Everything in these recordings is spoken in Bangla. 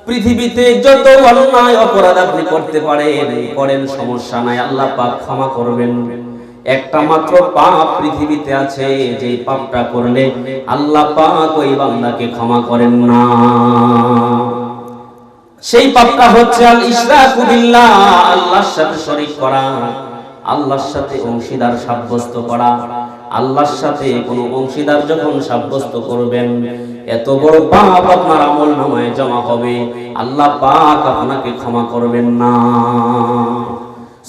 পৃথিবীতে যত অন্যায় অপরাধ আপনি করতে করেন সমস্যা নাই, আল্লাহ পাক ক্ষমা করবেন। একটা মাত্র পাপ পৃথিবীতে আছে, যে পাপটা করলে আল্লাহ পাক ওই বান্দাকে ক্ষমা করেন না। সেই পাপটা হচ্ছে আল ইশরাকু বিল্লাহ, আল্লাহর সাথে শরীক করা, আল্লাহর সাথে অংশীদার সাব্যস্ত করা। আল্লাহর সাথে কোনো অংশীদার যখন সাব্যস্ত করবেন, এত বড় পাপ আপনার আমলনামায় জমা হবে, আল্লাহ পাক আপনাকে ক্ষমা করবেন না।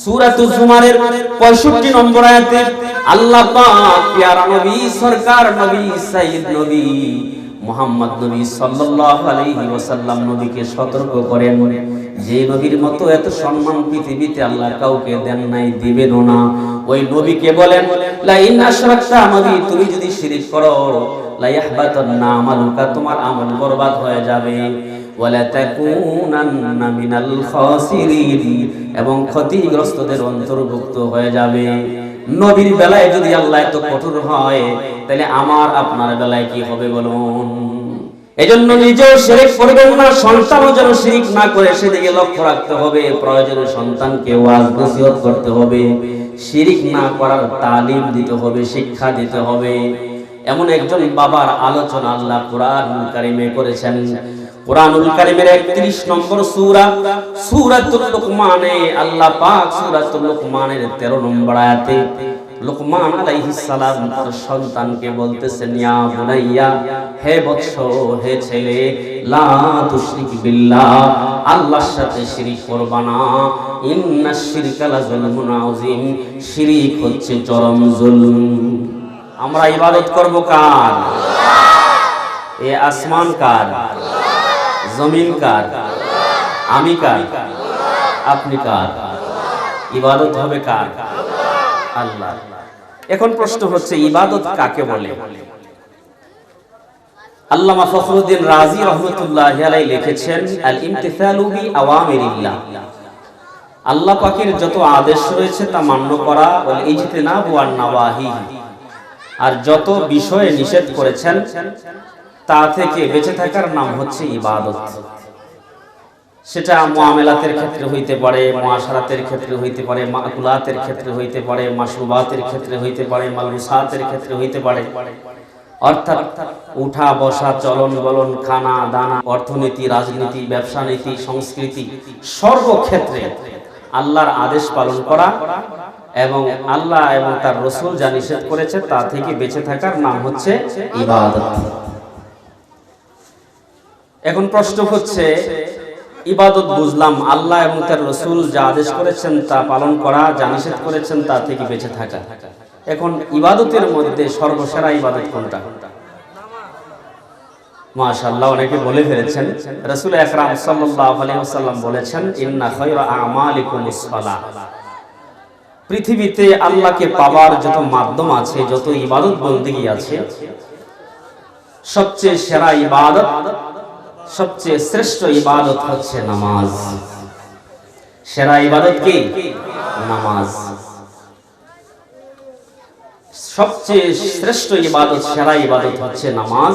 সূরাতুজ জুমারের 65 নম্বর আয়াতে আল্লাহ পাক প্যারা নবী, সরকার নবী, সাইয়্যিদ নবী মুহাম্মদ নবী সাল্লাল্লাহু আলাইহি ওয়াসাল্লাম নবীকে সতর্ক করেন, যে নবীর মতো এত সম্মান পৃথিবীতে আল্লাহ কাউকে দেন নাই, দিবেনও না। ওই নবীকে বলেন, লা ইন আশরাকতা, নবী তুমি যদি শিরক করো, লা ইয়াহবাতান্না আমালুকা, তোমার আমল বরবাদ হয়ে যাবে, ওয়ালা তাকুনান্না মিনাল খাসিরিন, এবং ক্ষতিগ্রস্তদের অন্তর্ভুক্ত হয়ে যাবে। নবীর বেলায় যদি আল্লাহ এত কঠোর হয়, তাহলে আমার আপনার বেলায় কি হবে বলুন? এজন্য নিজেও শিরক করবেন না, সন্তানও যেন শিরক না করে সেদিকে লক্ষ্য রাখতে হবে। প্রয়োজনে সন্তানকে ওয়াজ নসিহত করতে হবে, শিরক না করার তালিম দিতে হবে, শিক্ষা দিতে হবে। এমন একজন বাবার আলোচনা আল্লাহ কুরআনুল কারীমে করেছেন। কুরআনুল কারীমের 31 নম্বর সূরা, সূরাতুল লুকমানে আল্লাহ পাক সূরাতুল লুকমানের 13 নম্বর আয়াতে লুকমান আলাইহিস সালাম তার সন্তানকে বলতেছেন, ইয়া বুনাইয়া, হে বৎস, হে ছেলে, লা তুশরিক বিল্লাহ, আল্লাহর সাথে শিরক করবা না, ইন্নাশ শিরকা লাযুলমুন আযীম, শিরক হচ্ছে চরম জুলম। আমরা ইবাদত করব কার? এ আসমান কার? জমিন কার? আমি কার? আপনি কার? ইবাদত হবে কার? আল্লাহ। এখন প্রশ্ন হচ্ছে, ইবাদত কাকে বলে? আল্লামা ফখরুদ্দিন রাজি রাহমাতুল্লাহি আলাইহি লিখেছেন, আল ইমতিসালু বি আওয়ামিরিল্লাহ, আল্লাহ পাকের যত আদেশ রয়েছে তা মান্য করা, ওয়াল ইজতিনাবু আন নাওয়াহি, আর যত বিষয়ে নিষেধ করেছেন তা থেকে বেঁচে থাকার নাম হচ্ছে ইবাদত। সেটা মুআমালাতের ক্ষেত্রে হইতে পারে, মুআশারাতের ক্ষেত্রে হইতে পারে, মাকুলাতের ক্ষেত্রে হইতে পারে, মাশরুবাতের ক্ষেত্রে হইতে পারে, মালবুসাতের ক্ষেত্রে হইতে পারে। অর্থাৎ উঠা বসা, চলন বলন, খানা দানা, অর্থনীতি, রাজনীতি, ব্যবসা নীতি, সংস্কৃতি, সর্বক্ষেত্রে আল্লাহর আদেশ পালন করা এবং আল্লাহ এবং তার রাসূল যা নিষেধ করেছে তা থেকে বেঁচে থাকার নাম হচ্ছে ইবাদত। এখন প্রশ্ন হচ্ছে, ইবাদত বুঝলাম, আল্লাহ এবং তার রাসূল যা আদেশ করেছেন তা পালন করা, যা নিষেধ করেছেন তা থেকে বেঁচে থাকা। এখন ইবাদতের মধ্যে সর্বসেরা ইবাদত কোনটা? মাশাআল্লাহ, অনেকে বলে ফেলেছেন। রাসূল আকরাম সাল্লাল্লাহু আলাইহি ওয়াসাল্লাম বলেছেন, ইন্না খায়রা আমালিকুমুস সালাহ, পৃথিবীতে আল্লাহকে পাওয়ার যত মাধ্যম আছে, যত ইবাদত বন্দেগী আছে, সবচেয়ে সেরা ইবাদত, সবচেয়ে শ্রেষ্ঠ ইবাদত হচ্ছে নামাজ। সেরা ইবাদত কি? নামাজ। সবচেয়ে শ্রেষ্ঠ ইবাদত, সেরা ইবাদত হচ্ছে নামাজ।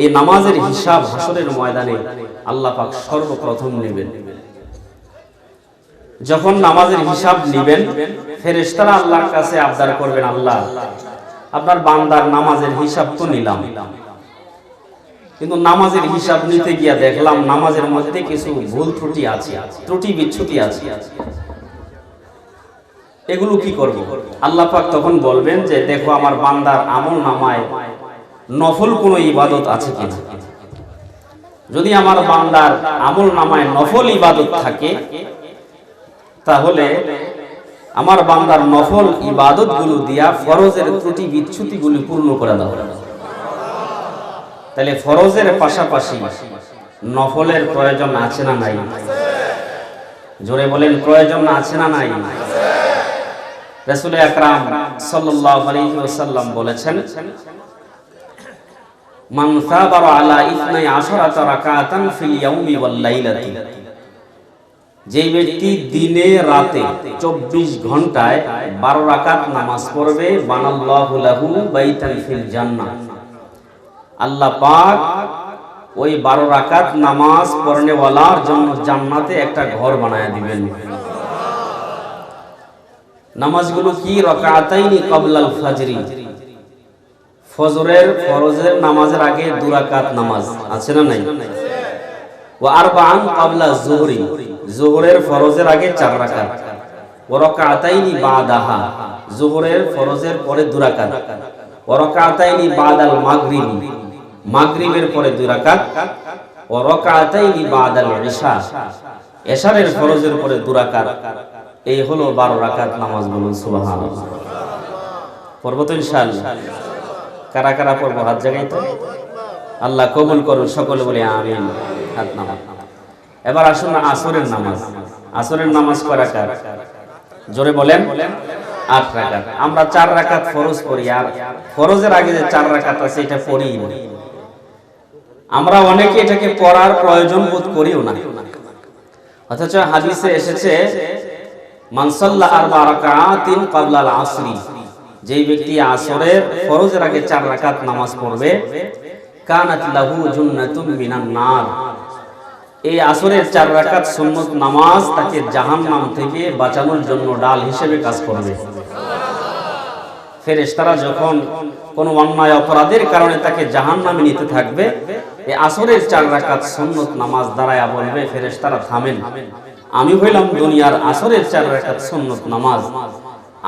এই নামাজের হিসাব হাসরের ময়দানে আল্লাহ পাক সর্বপ্রথম নেবেন। যখন নামাজের হিসাব নেবেন, ফেরেশতারা আল্লাহর কাছে আবদার করবেন, আল্লাহ আপনার বান্দার নামাজের হিসাব তো নিলাম, কিন্তু নামাজের হিসাব নিতে গিয়া দেখলাম নামাজের মধ্যে কিছু ভুল ত্রুটি আছে, ত্রুটি বিচ্ছুতি আছে, এগুলো কি করব? আল্লাহ পাক তখন বলবেন যে, দেখো আমার বান্দার আমল নামায় নফল কোনো ইবাদত আছে কিনা। যদি আমার বান্দার আমল নামায় নফল ইবাদত থাকে, তাহলে আমার বান্দার নফল ইবাদত গুলো দিয়া ফরজের ত্রুটি বিচ্ছুতি গুলো পূর্ণ করে দাও। তাহলে ফরজের পাশাপাশি নফলের প্রয়োজন আছে না নাই? জোরে বলেন, প্রয়োজন আছে না নাই? রাসূল আকরাম সাল্লাল্লাহু আলাইহি ওয়াসাল্লাম বলেছেন, মান সাবারা আলা 12 রাকাতান ফিল ইয়াউমি ওয়াল লাইলাতি, যে ব্যক্তি দিনে রাতে 24 ঘন্টায় 12 রাকাত নামাজ পড়বে, বানাল্লাহু লাহু বাইতান ফিল জান্নাহ, আল্লাহ পাক ওই 12 রাকাত নামাজ পড়নেওয়ালার জন্য জান্নাতে একটা ঘর বানায় দিবেন। নামাজগুলো কি? রাকাতাইনি ক্বাবলাল ফাজরি, ফজরের ফরজের নামাজের আগে 2 রাকাত নামাজ আছে না নাই? ওয়া আরবাআন ক্বাবলা যুহরি, যোহরের ফরজের আগে 4 রাকাত। ওয়া রাকাতাইনি বাদাহা, যোহরের ফরজের পরে 2 রাকাত। ওয়া রাকাতাইনি বাদাল মাগরিবি, মাগরিবের পরে 2 রাকাত। ওয়া রাকাতাইনি বাদাল ইশা, ইশারের ফরজের পরে 2 রাকাত। এই হলো 12 রাকাত নামাজ। বলুন সুবহানাল্লাহ। পড়ব তো ইনশাআল্লাহ। কারা কারা পড়ব হাত জাগাই তো। আল্লাহ কবুল করুন, সকলে বলি আমিন। হাত নামান। এবার আসুন আসরের নামাজ। আসরের নামাজ কয় রাকাত? জোরে বলেন। 8 রাকাত। আমরা 4 রাকাত ফরজ পড়ি, আর ফরজের আগে যে 4 রাকাত আছে এটা পড়ি না। আমরা অনেকে এটাকে পড়ার প্রয়োজন বোধ করিও না, অথচ হাদিসে এসেছে মান সাল্লা 4 রাকাতিন ক্বাবলাল আসরি, যেই ব্যক্তি আসরের ফরজের আগে 4 রাকাত নামাজ পড়বে, কানাত লাহু জান্নাতুম মিনান নার, এই আসরের 4 রাকাত সুন্নত নামাজ তাকে জাহান্নাম থেকে বাঁচানোর জন্য ডাল হিসেবে কাজ করবে। ফেরেশতারা যখন কোনো অন্যায় অপরাধের কারণে তাকে জাহান্নামে নিতে থাকবে, এই আসরের 4 রাকাত সুন্নত নামাজ দাঁড়ায়া বলবে ফেরেশতারা থামেন, আমি হইলাম দুনিয়ার আসরের 4 রাকাত সুন্নত নামাজ,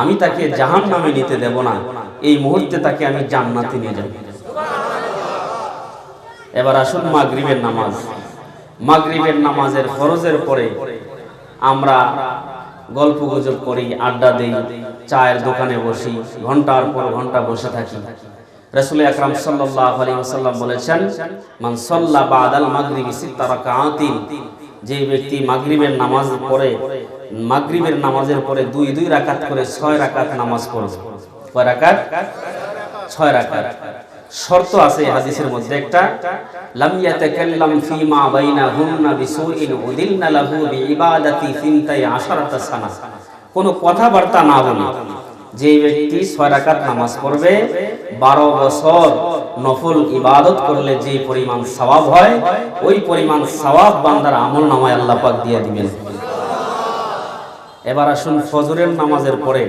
আমি তাকে জাহান্নামে নিতে দেব না, এই মুহূর্তে তাকে আমি জান্নাতে নিয়ে যাব। এবার আসুন মাগরিবের নামাজ। মাগরিবের নামাজের ফরজের পরে আমরা গল্প গুজব করি, আড্ডা দেই, চায়ের দোকানে বসি, ঘন্টার পর ঘন্টা বসে থাকি। রাসূল আকরাম সাল্লাল্লাহু আলাইহি ওয়াসাল্লাম বলেছেন, মান সাল্লা বাদাল মাগরিবি 6 রাকাতিন, যে ব্যক্তি মাগরিবের নামাজ পড়ে, মাগরিবের নামাজের পরে 2 রাকাত করে 6 রাকাত নামাজ পড়বে। কয় রাকাত? 6 রাকাত। শর্ত আছে হাদিসের মধ্যে একটা, লাম ইয়াতাকাল্লাম ফীমা বাইনাহুন্না বিসুইন উদিলনা লাহু বিইবাদাতি 12 সানা, কোন কথাবার্তা না বলে যে ব্যক্তি 6 রাকাত নামাজ পড়বে, 12 বছর নফল ইবাদত করলে যে পরিমাণ সওয়াব হয়, ওই পরিমাণ সওয়াব বান্দার আমলনামায় আল্লাহ পাক দিয়ে দিবেন। এবার আসুন ফজরের নামাজের পরে।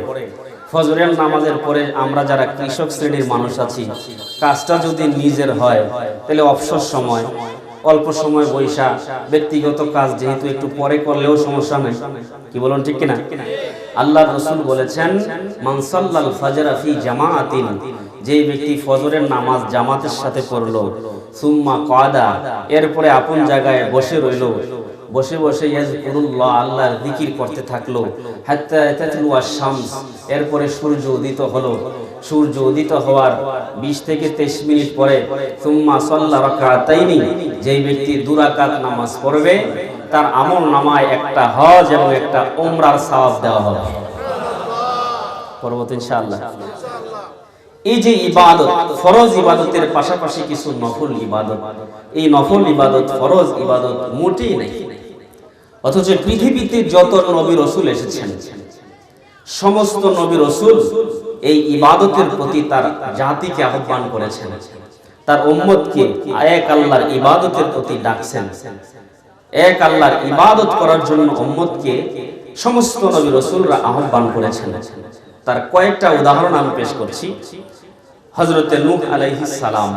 ফজরের নামাজের পরে আমরা যারা কৃষক শ্রেণীর মানুষ আছি, কাজটা যদি নিজের হয় তাহলে অবসর সময়, অল্প সময় বৈশা ব্যক্তিগত কাজ যেহেতু একটু পরে করলেও সমস্যা নেই, কি বলুন ঠিক কিনা? আল্লাহর রাসূল বলেছেন, মান সাল্লাল ফাজরা ফি জামাআতিন, যে ব্যক্তি ফজরের নামাজ জামাতের সাথে পড়লো, সুম্মা কাদা, এরপরে আপন জায়গায় বসে রইল, বসে বসে ইয়াজকুরুল্লাহ, আল্লাহর জিকির করতে থাকলো, হাত্তা তাতলু আশ-শামস, এরপরে সূর্য উদিত হলো, সূর্য উদিত হওয়ার 20 থেকে 23 মিনিট পরে সুম্মা সাল্লা রাকাতাইনি, যেই ব্যক্তি 2 রাকাত নামাজ পড়বে, তার আমল নামায় একটা হজ এবং একটা উমরার সওয়াব দেওয়া হবে। পরবর্তী ইনশাআল্লাহ। এই যে ইবাদত, ফরজ ইবাদতের পাশাপাশি কিছু নফল ইবাদত, এই নফল ইবাদত ফরজ ইবাদত মোটেই নেই। অথচ পৃথিবীতে যত নবী রাসূল এসেছেন, সমস্ত নবী রাসূল এই ইবাদতের প্রতি তার জাতিকে আহ্বান করেছেন, তার উম্মতকে এক আল্লাহর ইবাদতের প্রতি ডাকছেন। এক আল্লাহর ইবাদত করার জন্য উম্মতকে সমস্ত নবী রাসূলরা আহ্বান করেছেন। তার কয়েকটা উদাহরণ আমি পেশ করছি। হযরতে নূহ আলাইহিস সালাম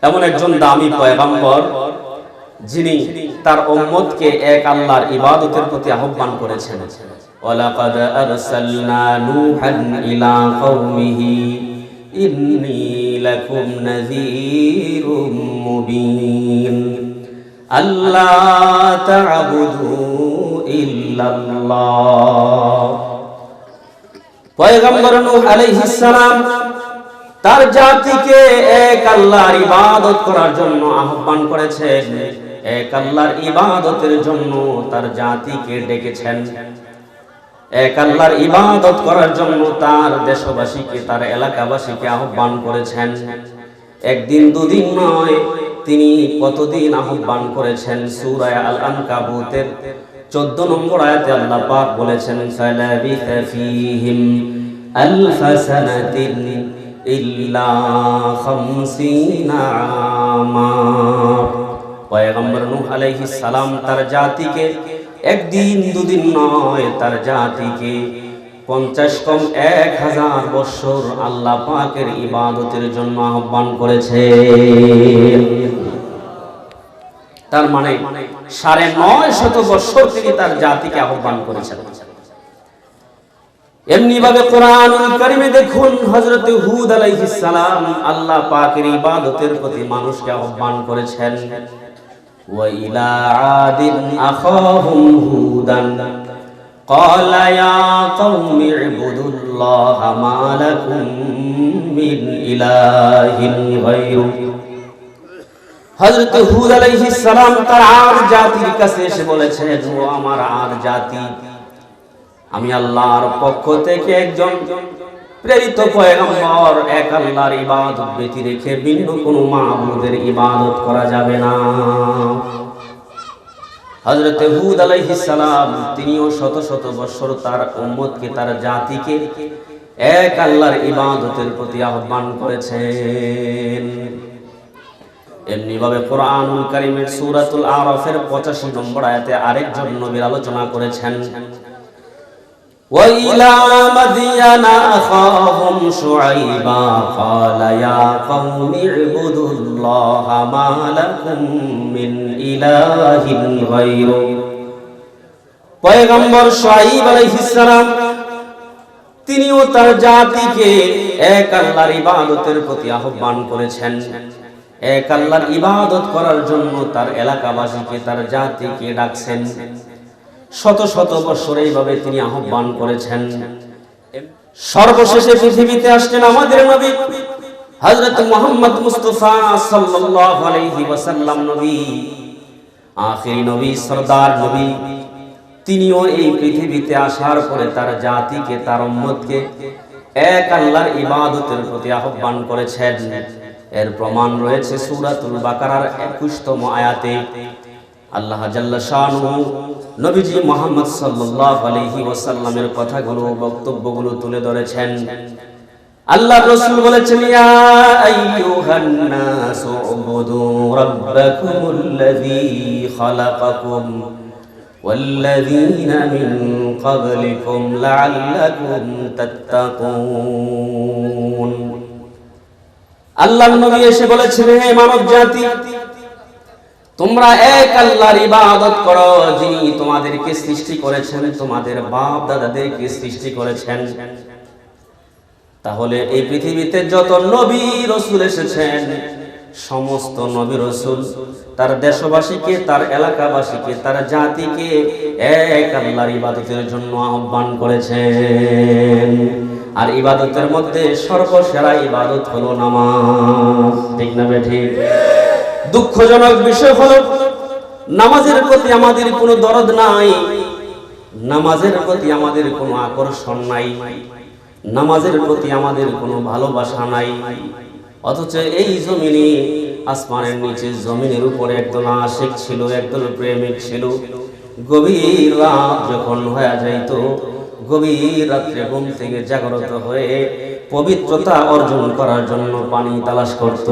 এমন একজন দামি পয়গম্বর, যিনি তার উম্মতকে এক আল্লাহর ইবাদতের প্রতি আহ্বান করেছেন। ওয়ালাকাদ আরসালনা নূহান ইলা কওমিহি ইন্নী লাকুম নাযীরুম মুবিন আল্লা তা'বুদু ইল্লাল্লাহ। পয়গম্বর নূহ আলাইহিস সালাম তার জাতিকে এক আল্লাহর ইবাদত করার জন্য আহ্বান করেছেন, এক আল্লাহর ইবাদতের জন্য তার জাতিকে ডেকেছেন, এক আল্লাহর ইবাদত করার জন্য তার দেশবাসীকে, তার এলাকাবাসীকে আহ্বান করেছেন। একদিন দুদিন নয়, তিনি কতদিন আহ্বান করেছেন। সূরা আল আনকাবুতের 14 নম্বর আয়াতে আল্লাহ পাক বলেছেন, ফালাবিথা ফীহিম আলফা সানাতিন ইল্লা 50 আমা। পয়গম্বর নূহ আলাইহিস সালাম তার জাতিকে একদিন দুদিন নয়, তার জাতিকে 50 কম 1000 বছর আল্লাহ পাকের ইবাদতের জন্য আহ্বান করেছে। তার মানে 950 বছর থেকে তার জাতিকে আহ্বান করেছেন। এমনি ভাবে কোরআনুল কারীমে দেখুন হযরত হুদ আলাইহিস সালাম আল্লাহ পাকের ইবাদতের প্রতি মানুষকে আহ্বান করেছেন। ওয়া ইলা আদিন আখাহুম হুদান ক্বালা ইয়া কওমি ইবুদুল্লাহা মা লাকুম মিন ইলাহিন গায়রু। হযরত হুদ আলাইহিস সালাম তার আদ জাতির কাছে এসে বলেছেন, ও আমার আদ জাতি, আমি আল্লাহর পক্ষ থেকে একজন প্রেরিত পয়গম্বর, এক আল্লাহর ইবাদত ব্যতি রেখে ভিন্ন কোনো মাবুদের ইবাদত করা যাবে না। হযরত হুদ আলাইহিস সালাম তিনিও শত শত বছর তার উম্মতকে, তার জাতিকে এক আল্লাহর ইবাদতের প্রতি আহ্বান করেছেন। এমনি ভাবে কোরআনুল কারীমের সূরাতুল আরাফের 85 নম্বর আয়াতে আরেকজন নবীর আলোচনা করেছেন। وَإِلَى مَدْيَنَ أَخَاهُمْ شُعَيْبًا قَالَ يَا قَوْمِ اعْبُدُوا اللَّهَ مَا لَكُمْ مِنْ إِلَٰهٍ غَيْرُهُ। পয়গম্বর শুআয়ব আলাইহিস সালাম তিনিও তার জাতিকে এক আল্লাহর ইবাদতের প্রতি আহ্বান করেছেন। এক আল্লাহর ইবাদত করার জন্য তার এলাকাবাসীকে, তার জাতিকে ডাকছেন। শত শত বছর এইভাবে তিনি আহ্বান করেছেন। সর্বশেষে পৃথিবীতে আসলেন আমাদের নবী হযরত মুহাম্মদ মুস্তাফা সাল্লাল্লাহু আলাইহি ওয়াসাল্লাম, নবী, আখিরি নবী, সরদার নবী। তিনিও এই পৃথিবীতে আসার পরে তার জাতিকে, তার উম্মতকে এক আল্লাহর ইবাদতের প্রতি আহ্বান করেছেন। এর প্রমাণ রয়েছে সূরাতুল বাকারার 21তম আয়াতে। আল্লাহ জাল্লা শানুহু নবীজি মুহাম্মদ সাল্লাল্লাহু আলাইহি ওয়াসাল্লামের কথাগুলো, বক্তব্যগুলো তুলে ধরেছেন। আল্লাহর রাসূল বলেছেন, ইয়া আইয়ুহান নাসু উবুদু রাব্বাকুমুল্লাযী খালাকাকুম ওয়াল্লাযীনা মিন ক্বাবলিকুম লাআল্লাকুম তাত্তাকুন। আল্লাহর নবী এসে বলেছেন, হে মানব জাতি, তোমরা এক আল্লাহর ইবাদত করো, যিনি তোমাদেরকে সৃষ্টি করেছেন, তোমাদের বাপ দাদাদেরকে সৃষ্টি করেছেন। তাহলে এই পৃথিবীতে যত নবী রাসূল এসেছেন, সমস্ত নবী রাসূল তার দেশবাসীকে, তার এলাকাবাসীকে, তার জাতিকে এক আল্লাহর ইবাদতের জন্য আহ্বান করেছেন। আর ইবাদতের মধ্যে সর্বসেরা ইবাদত হলো নামাজ। ঠিক না ঠিক? দুঃখজনক বিষয় হলো নামাজের প্রতি আমাদের কোনো দরদ নাই, নামাজের প্রতি আমাদের কোনো আকর্ষণ নাই, নামাজের প্রতি আমাদের কোনো ভালোবাসা নাই। অথচ এই জমিনে, আসমানের নিচে জমিনের উপরে একদল আশিক ছিল, একদল প্রেমিক ছিল। গভীর রাত যখন হয়ে যাইত, গভীর রাত্রে ঘুম থেকে জাগ্রত হয়ে পবিত্রতা অর্জন করার জন্য পানি তালাশ করত।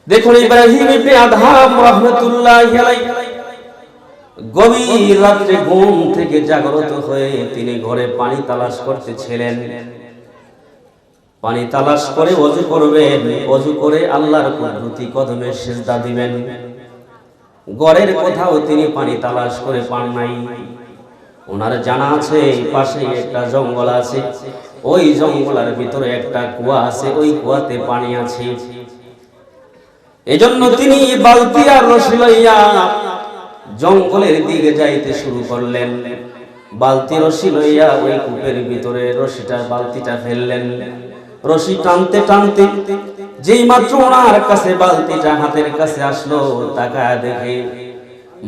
দেখুন ইব্রাহিম ইবনে আদহাম রাহমাতুল্লাহি আলাইহি গভীর রাত্রে ঘুম থেকে জাগ্রত হয়ে তিনি ঘরে পানি তালাশ করতেছিলেন। পানি তালাশ করে ওযু করবেন, ওযু করে আল্লাহর কুদরতি কদমে সিজদা দিবেন। ঘরের কোথাও তিনি পানি তালাশ করে পান নাই। ওনার জানা আছে পাশে একটা জঙ্গল আছে, ওই জঙ্গলের ভিতরে একটা কুয়া আছে, ওই কুয়াতে পানি আছে। এজন্য তিনি বালতি আর রশি লইয়া জঙ্গলের দিকে যাইতে শুরু করলেন। বালতি রশি লইয়া ওই কূপের ভিতরে বালতিটা ফেললেন। রশি টানতে টানতে যেই মাত্র ওনার কাছে বালতিটা হাতের কাছে আসলো, তাকায় দেখে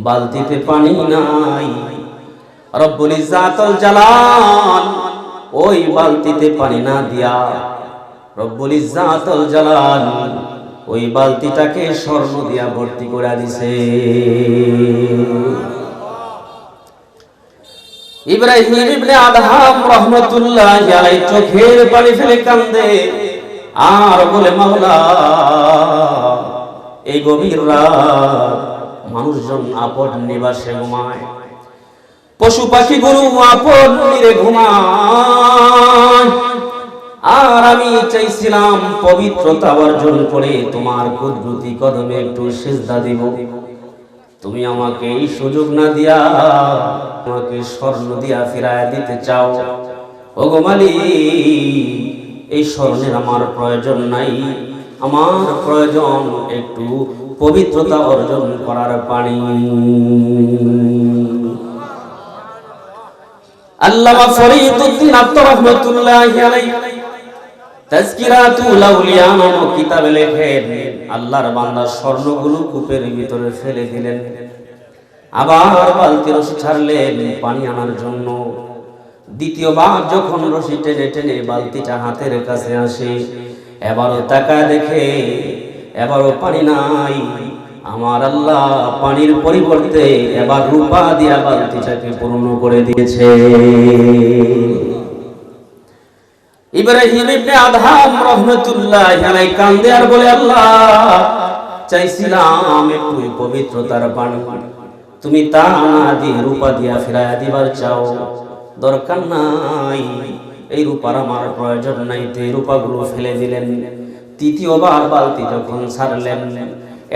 বালতিতে পানি নাই। রব্বুল ইজ্জাতুল জালাল ওই বালতিতে পানি না দিয়া, রব্বুল ইজ্জাতুল জালাল ওই বালতিটাকে স্বর্ণ দিয়া ভর্তি করে দিছে। ইব্রাহিম ইবনে আদহাম রাহমাতুল্লাহি আলাইহি চোখের পানি ফেলে কান্দে আর বলে, মাওলা, এই গভীর রাত মানুষজন আপন নিবাসে ঘুমায়, পশু পাখি গরু আপন নিরে ঘুমায়, আর আমি চাইছিলাম পবিত্রতা অর্জন করে তোমার কুদরতি কদমে একটু সিজদা দিব। তুমি আমাকে এই সুযোগ না দিয়া আমাকে স্বর্ণ দিয়া ফিরায় দিতে চাও। ওগো মালিক, এই স্বর্ণের আমার প্রয়োজন নাই, আমার প্রয়োজন একটু পবিত্রতা অর্জন করার পানি। আল্লামা ফরিদউদ্দীন আত্মা রাহমাতুল্লাহি আলাইহি তাজকিরাতুল আউলিয়া নামক কিতাবে লেখেন, আল্লাহর বান্দা স্বর্ণগুলো কূপের ভিতরে ফেলে দিলেন, আবার বালতি রশি ছাড়লেন পানি আনার জন্য। দ্বিতীয়বার যখন রশি টেনে টেনে বালতিটা হাতের কাছে আসে, এবারও তাকায় দেখে এবারও পানি নাই। আমার আল্লাহ পানির পরিবর্তে এবার রূপা দিয়া বালতিটাকে পূর্ণ করে দিয়েছে। ইব্রাহিম ইবনে আদহাম রাহমাতুল্লাহি আলাইহি কান্দে আর বলে, আল্লাহ, চাইছিলাম একটু পবিত্রতার পানি, তুমি তা না দিয়ে রূপা দিয়া ফিরাইয়া দিবার চাও। দরকার নাই, এই রূপার আমার প্রয়োজন নাই, তো এই রূপাগুলো ফেলে দিলেন। তৃতীয়বার বালতি যখন ছাড়লেন,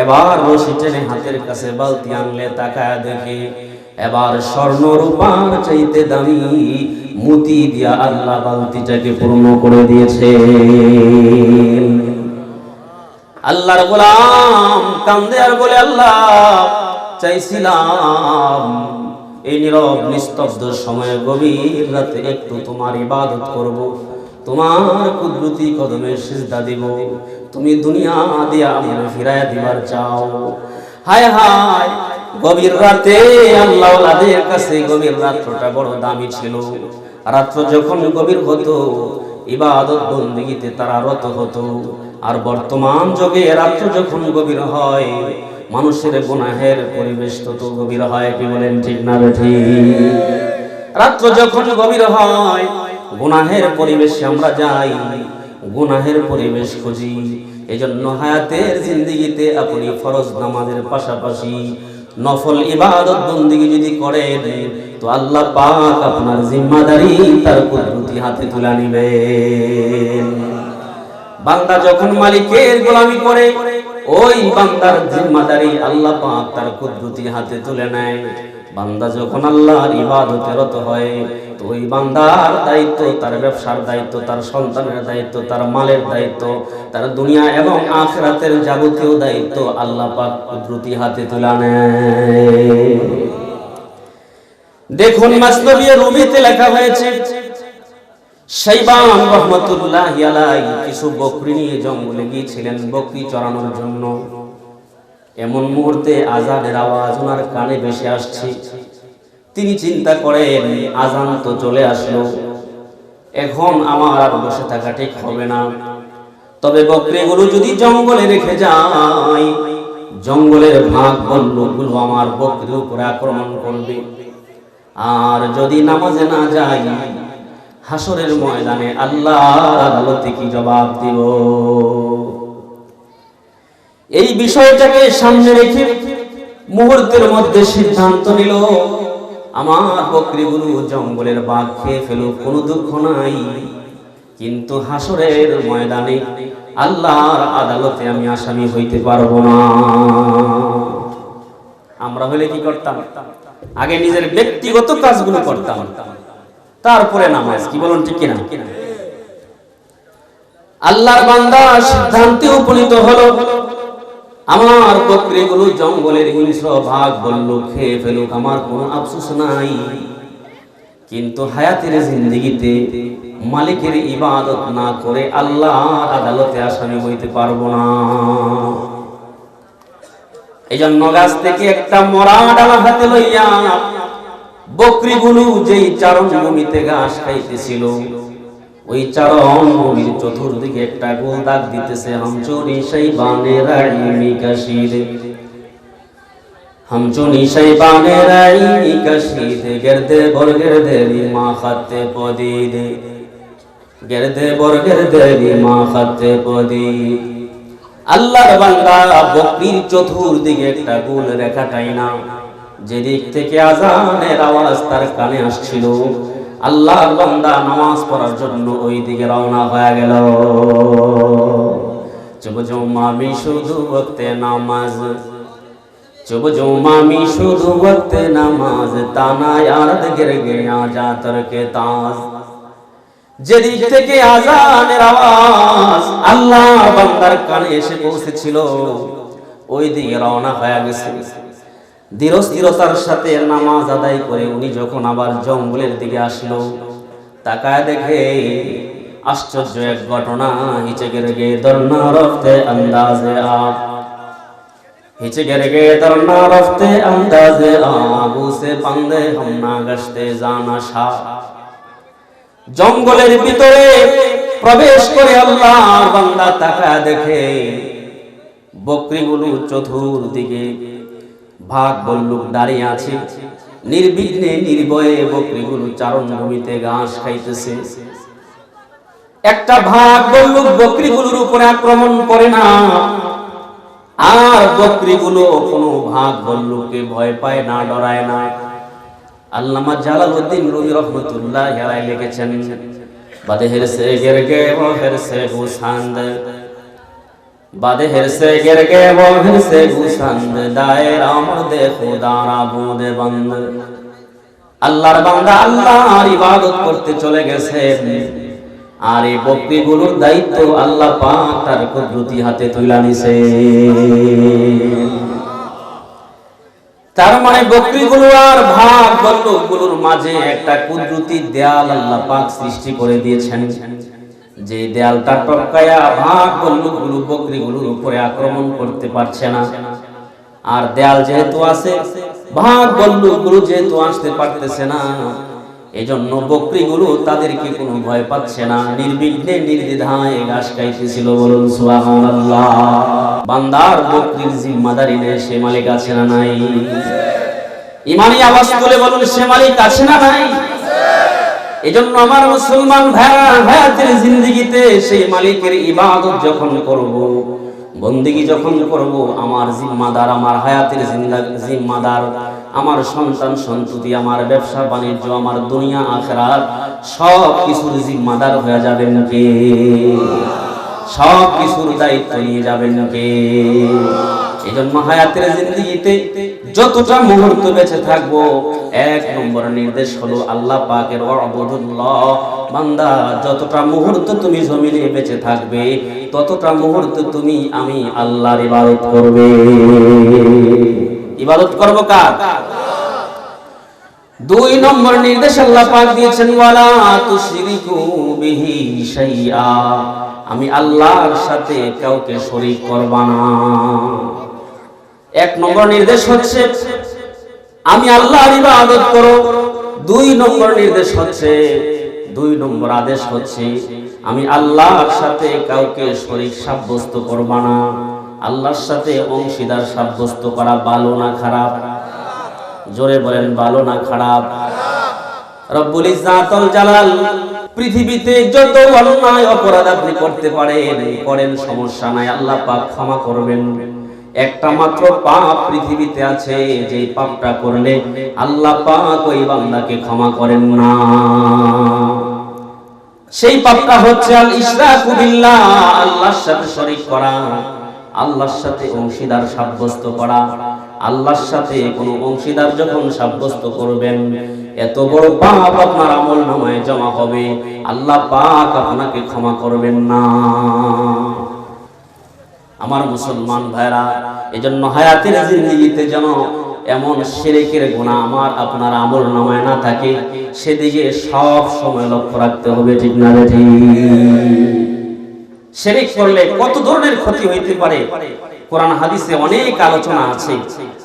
এবার রশি টেনে হাতের কাছে বালতি আনলে, তাকায় দেখে এবার স্বর্ণ রূপার চাইতে দামি মতি দিয়া আল্লাহ বালতিটাকে পূর্ণ করে দিয়েছে। আল্লাহর গোলাম কান্দে আর বলে, আল্লাহ, চাইছিলাম এই নীরব নিস্তব্ধ সময়ে গভীর রাতে একটু তোমার ইবাদত করব, তোমার কুদরতি কদমে সিজদা দিব, তুমি দুনিয়া দিয়া আমাকে ফিরাইয়া দিবার চাও। হায় হায়, গভীর রাতে আল্লাহওয়ালাদের কাছে গভীর রাতটা বড় দামি ছিল। রাত্র যখন গভীর হতো, ইবাদত বন্দেগীতে তারা রত হতো। আর বর্তমান যুগে রাত্র যখন গভীর হয়, মানুষের গুনাহের পরিবেশ তত গভীর হয়। কি বলেন, ঠিক না বেঠিক? রাত্র যখন গভীর হয়, গুনাহের পরিবেশে আমরা যাই, গুনাহের পরিবেশ খুঁজি। এজন্য হায়াতের জিন্দেগিতে আপনি ফরজ নামাজের পাশাপাশি নফল ইবাদত বন্দেগী যদি করেন, তো আল্লাহ পাক আপনার জিম্মাদারি তার কুদরতি হাতে তুলে নিবেন। বান্দা যখন মালিকের গোলামি করে, ওই বান্দার জিম্মাদারি আল্লাহ পাক তার কুদরতি হাতে তুলে নেয়। বান্দা যখন আল্লাহর ইবাদতে রত হয়, তো ওই বান্দার দায়িত্ব, তার ব্যবসার দায়িত্ব, তার সন্তানের দায়িত্ব, তার মালের দায়িত্ব, তার দুনিয়া এবং আখিরাতের যাবতীয় দায়িত্ব আল্লাহ পাক কুদরতি হাতে তুলে নেয়। দেখুন, মাসনবী রুমিতে লেখা হয়েছে, শাইবান রাহমাতুল্লাহি আলাইহি কিছু বকরি নিয়ে জঙ্গলে গিয়েছিলেন বকরি চরানোর জন্য। এমন মুহূর্তে আজানের আওয়াজ ওনার কানে ভেসে আসছে। তিনি চিন্তা করেন, আজান তো চলে আসলো, এখন আমার আর বসে থাকা ঠিক হবে না। তবে বকরিগুলো যদি জঙ্গলে রেখে যাই, জঙ্গলের ভাগ বল্লভগুলো আমার বকরির উপরে আক্রমণ করবে। আর যদি নামাজে না যাই, হাসরের ময়দানে আল্লাহর আদালতে কি জবাব দিব? এই বিষয়টাকে সামনে রেখে মুহূর্তের মধ্যে সিদ্ধান্ত নিল, আমার বকরিগুলো জঙ্গলের বাঘ খেয়ে ফেলুক, কোনো দুঃখ নাই, কিন্তু হাসরের ময়দানে আল্লাহর আদালতে আমি আসামি হইতে পারবো না। আমরা হলে কি করতাম? আগে নিজের ব্যক্তিগত কাজগুলো করতাম, তারপরে নামাজ। কি বলুন, ঠিক কিনা? আল্লাহর বান্দা সিদ্ধান্তে উপনীত হলো, আমার বকরিগুলো জঙ্গলের হিংস্র ভাগ বলল খেয়ে ফেলুক, আমার কোনো আফসোস নাই, কিন্তু হায়াতের জিন্দেগিতে মালিকের ইবাদত না করে আল্লাহর আদালতে আসামি হইতে পারবো না। এই জন্য গাছ থেকে একটা মরা ডালা হাতে লইয়া বকরিগুলো যেই চারণ ভূমিতে ঘাস খাইতেছিল, ওই চারণ ভূমির চতুর্দিকে একটা গোল দাগ দিতেছে, হামচুরি শাইবানের আইমি কাশির। हम चुनी शैबाने राई कशीदे गिरदे बोर गिरदे मा खत्ते पदीदे गिरदे बोर गिरदे मा खत्ते पदी। আল্লাহর বান্দা বকরির চতুর্দিকে একটা গোল রেখা টাইনা যেদিক থেকে আযানের আওয়াজ তার কানে আসছিল, আল্লাহর বান্দা নামাজ পড়ার জন্য ওই দিকে রওনা হয়ে গেল। চুপ জুমামি শুধু ওয়াক্তে নামাজ, চুপ জুমামি শুধু ওয়াক্তে নামাজ, তানা ইয়াদ গির গয়া যা তরকে তাজ। যেদিক থেকে আযানের আওয়াজ আল্লাহর বান্দার কানে এসে পৌঁছেছিল ওই দিকে রওনা হয়ে গেছে। ধীরস্থিরতার সাথে নামাজ আদায় করে উনি যখন আবার জঙ্গলের দিকে আসলো, তাকায় দেখে আশ্চর্য এক ঘটনা। হিচে গেরে গে দরনা রফতে আন্দাজে আব, হিচে গেরে গে দরনা রফতে আন্দাজে আব, উসে পান্দে হাম না গশতে জানা শাহ। জঙ্গলের ভিতরে প্রবেশ করে আল্লাহর বান্দা তাকায় দেখে বকরিগুলো চতুর্দিকে ভাগ বল্লুক দাঁড়িয়ে আছে, নির্বিঘ্নে নির্ভয়ে বকরিগুলো চারণ ভূমিতে ঘাস খাইতেছে। একটা ভাগ বল্লুক বকরিগুলোর উপরে আক্রমণ করে না, আর বকরিগুলো কোনো ভাগ বল্লুককে ভয় পায় না, ডরায় না। আল্লামা জালালউদ্দিন রুমি রহমাতুল্লাহি আলাইহি লিখেছেন, বাদেহের সে গির গে वो फिर से गुसांद, বাদেহের সে গির গে वो फिर से गुसांद, दायरा मर्दे खुदा रा बूद बंद। আল্লাহর বান্দা আল্লাহর ইবাদত করতে চলে গেছে, আর এই বকরিগুলোর দায়িত্ব আল্লাহ পাক তার কুদরতি হাতে তুলে নিছে। তার মানে বকরিগুলো আর ভাগ বল্লুকগুলোর মাঝে একটা কুদরতি দেয়াল আল্লাহ পাক সৃষ্টি করে দিয়েছেন, যে দেয়ালটা টপকায়া ভাগ বল্লুকগুলো বকরিগুলোর উপরে আক্রমণ করতে পারছে না। আর দেয়াল যেহেতু আছে, ভাগ বল্লুকগুলো যেহেতু আসতে পারতেছে না, এজন্য বকরিগুলো তাদেরকে কোনো ভয় পাচ্ছে না, নির্বিঘ্নে নির্দ্বিধায় ঘাস খাইতেছিল। বলুন সুবহানাল্লাহ। বান্দার বকরির জিম্মাদারি নেই, সে মালিক আছে না নাই? ইমানি আওয়াজ তুলে বলুন, সে মালিক আছে না নাই? এজন্য আমার মুসলমান ভাইরা হায়াতের জিন্দেগিতে সেই মালিকের ইবাদত যখন করব, বন্দেগী যখন করব, আমার জিম্মাদার, আমার হায়াতের জিম্মাদার, আমার সন্তান সন্ততি, আমার ব্যবসা বাণিজ্য, আমার দুনিয়া আখিরাত সব কিছুর জিম্মাদার হয়ে যাবেন কে? সব কিছুর দায়িত্ব নিয়ে যাবেন কে? এজন্য হায়াতের জিন্দেগিতে যতটা মুহূর্ত বেঁচে থাকবো, এক নম্বর নির্দেশ হলো আল্লাহ পাকের ওয়াবুদুল্লাহ। বান্দা, যতটা মুহূর্ত তুমি জমিনে বেঁচে থাকবে, ততটা মুহূর্ত তুমি আমি আল্লাহর ইবাদত করবে। ইবাদত করব কার? দুই নম্বর নির্দেশ আল্লাহ পাক দিয়েছেন, ওয়ালা তুশরিকু বিহি শাইআ, আমি আল্লাহর সাথে কাউকে শরীক করবা না। এক নম্বর নির্দেশ হচ্ছে আমি আল্লাহর ইবাদত করো। দুই নম্বর নির্দেশ হচ্ছে, দুই নম্বর আদেশ হচ্ছে আমি আল্লাহর সাথে কাউকে শরীক সাব্যস্ত করবা না। আল্লাহর সাথে অংশীদার সাব্যস্ত করা ভালো না খারাপ? জোরে বলেন, ভালো না খারাপ? রব্বুল ইজ্জাতুল জালাল পৃথিবীতে যত অন্যায় অপরাধ আপনি করতে পারেন করেন, সমস্যা নাই, আল্লাহ পাক ক্ষমা করবেন। একটা মাত্র পাপ পৃথিবীতে আছে, যে পাপটা করলে আল্লাহ পাক ওই বান্দাকে ক্ষমা করেন না। সেই পাপটা হচ্ছে আল ইশরাকু বিল্লাহ, আল্লাহর সাথে শরীক করা, আল্লাহর সাথে অংশীদার সাব্যস্ত করা। আল্লাহর সাথে কোনো অংশীদার যখন সাব্যস্ত করবেন, এত বড় পাপ আপনার আমলনামায় জমা হবে, আল্লাহ পাক আপনাকে ক্ষমা করবেন না। আমার মুসলমান ভাইরা, এজন্য হায়াতের জিন্দেগিতে যেন এমন শিরকের গুনাহ আমার আপনার আমলনামায় না থাকে, সেদিকে সব সময় লক্ষ্য রাখতে হবে। ঠিক না রে? শিরক করলে কত ধরনের ক্ষতি হইতে পারে কোরআন হাদিসে অনেক আলোচনা আছে।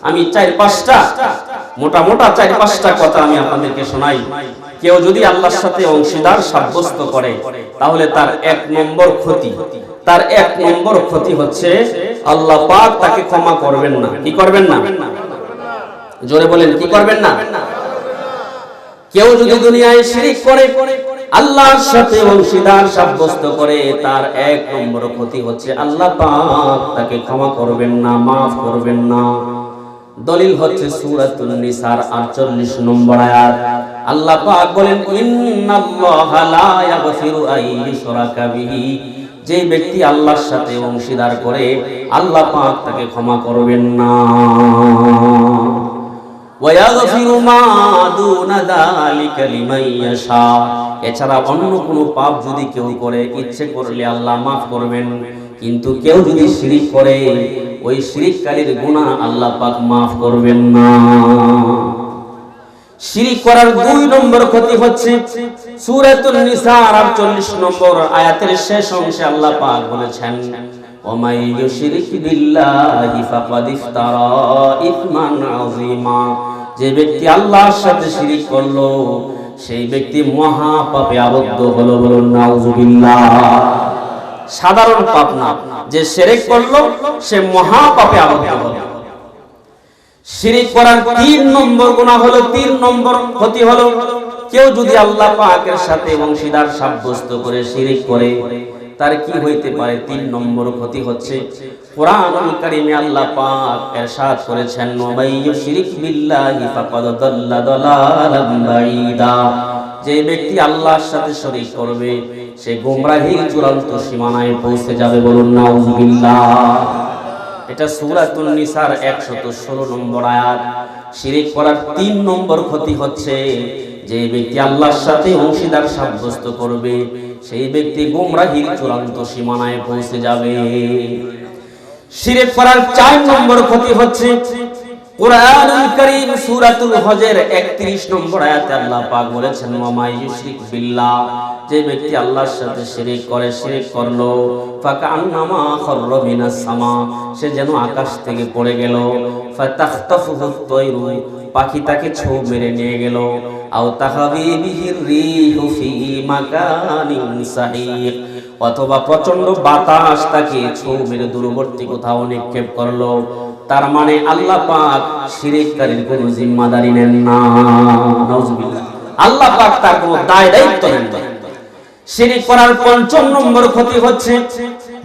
আমি 4-5টা মোটা মোটা 4-5টা কথা আমি আপনাদেরকে শোনাই। কেউ যদি আল্লাহর সাথে অংশীদার সাব্যস্ত করে, তাহলে তার 1 নম্বর ক্ষতি, তার 1 নম্বর ক্ষতি হচ্ছে আল্লাহ পাক তাকে ক্ষমা করবেন না। কি করবেন না? জোরে বলেন, কি করবেন না? কেউ যদি দুনিয়ায় শিরিক করে, আল্লাহর সাথে অংশীদার সাব্যস্ত করে, তার এক নম্বর ক্ষতি হচ্ছে আল্লাহ পাক তাকে ক্ষমা করবেন না, মাফ করবেন না। দলিল হচ্ছে সূরাতুন নিসার 48 নম্বর আয়াত। আল্লাহ পাক বলেন, ইন্নাল্লাহা লা ইয়াগফিরু আন ইউশরাকা বিহি, যে ব্যক্তি আল্লাহর সাথে অংশীদার করে আল্লাহ পাক তাকে ক্ষমা করবেন না। ওয়া ইয়াগফিরু মা দুনা যালিকা লিমান ইয়াশা, এছাড়া অন্য কোনো পাপ যদি কেউ করে, ইচ্ছে করলে আল্লাহ মাফ করবেন, কিন্তু কেউ যদি শিরিক করে, ওই শিরিককারীর গুনাহ আল্লাহ পাক মাফ করবেন না। শিরিক করার 2 নম্বর ক্ষতি হচ্ছে সূরাতুন নিসার 48 নম্বর আয়াতের শেষ অংশে আল্লাহ পাক বলেছেন, ওয়া মাই ইউশরিক বিল্লাহি ফাকাদ ইফতারা ইসমান আযীমা, যে ব্যক্তি আল্লাহর সাথে শিরিক করলো সেই ব্যক্তি মহা পাপে আবদ্ধ হলো। বলুন নাউযুবিল্লাহ। সাধারণ পাপ না, যে শিরক করলো সে মহা পাপে আবদ্ধ হলো। শিরিক করার 3 নম্বর গুনাহ হলো, 3 নম্বর ক্ষতি হলো, কেউ যদি আল্লাহ পাকের সাথে অংশীদার সাব্যস্ত করে শিরিক করে, তার কি হইতে পারে? 3 নম্বর ক্ষতি হচ্ছে, কোরআনুল কারীমে আল্লাহ পাক ইরশাদ করেছেন, ওয়া মাইয়ুশরিক বিল্লাহি ফাকাদ দাল্লা দালালাম বাঈদা, যে ব্যক্তি আল্লাহর সাথে শরীক করবে সে গোমরাহির চূড়ান্ত সীমানায় পৌঁছে যাবে। বলুন নাউযুবিল্লাহ। এটা সূরাতুন নিসার 116 নম্বর আয়াত। শিরিক করার 3 নম্বর ক্ষতি হচ্ছে, যে ব্যক্তি আল্লাহর সাথে অংশীদার সাব্যস্ত করবে সেই ব্যক্তি গোমরাহির চূড়ান্ত সীমানায় পৌঁছে যাবে। শিরিক করার 4 নম্বর ক্ষতি হচ্ছে, কুরআনুল কারীম সূরাতুল হজের 31 নম্বর আয়াতে আল্লাহ পাক বলেছেন, ওয়া মাই ইউশরিক বিল্লাহ, যে ব্যক্তি আল্লাহর সাথে শিরিক করে, শিরিক করলো, ফাকান্নামা খাররা মিনাস সামা, সে যেন আকাশ থেকে পড়ে গেল, ফাতাখতাফুহুত তায়রু, পাখি তাকে ছোঁ মেরে নিয়ে গেল, আও তাহাবি বিহির রিহু ফি মাকানিন সাহিক, অথবা প্রচন্ড বাতাস তাকে ছোঁ মেরে দূরবর্তী কোথাও নিক্ষেপ করলো। তার মানে আল্লাহ পাক শিরিককারীর কোনো জিম্মাদারি নেন না। নাউযুবিল্লাহ। আল্লাহ পাক তার কোনো দায়িত্ব নেন না। শিরিক করার 5 নম্বর ক্ষতি হচ্ছে,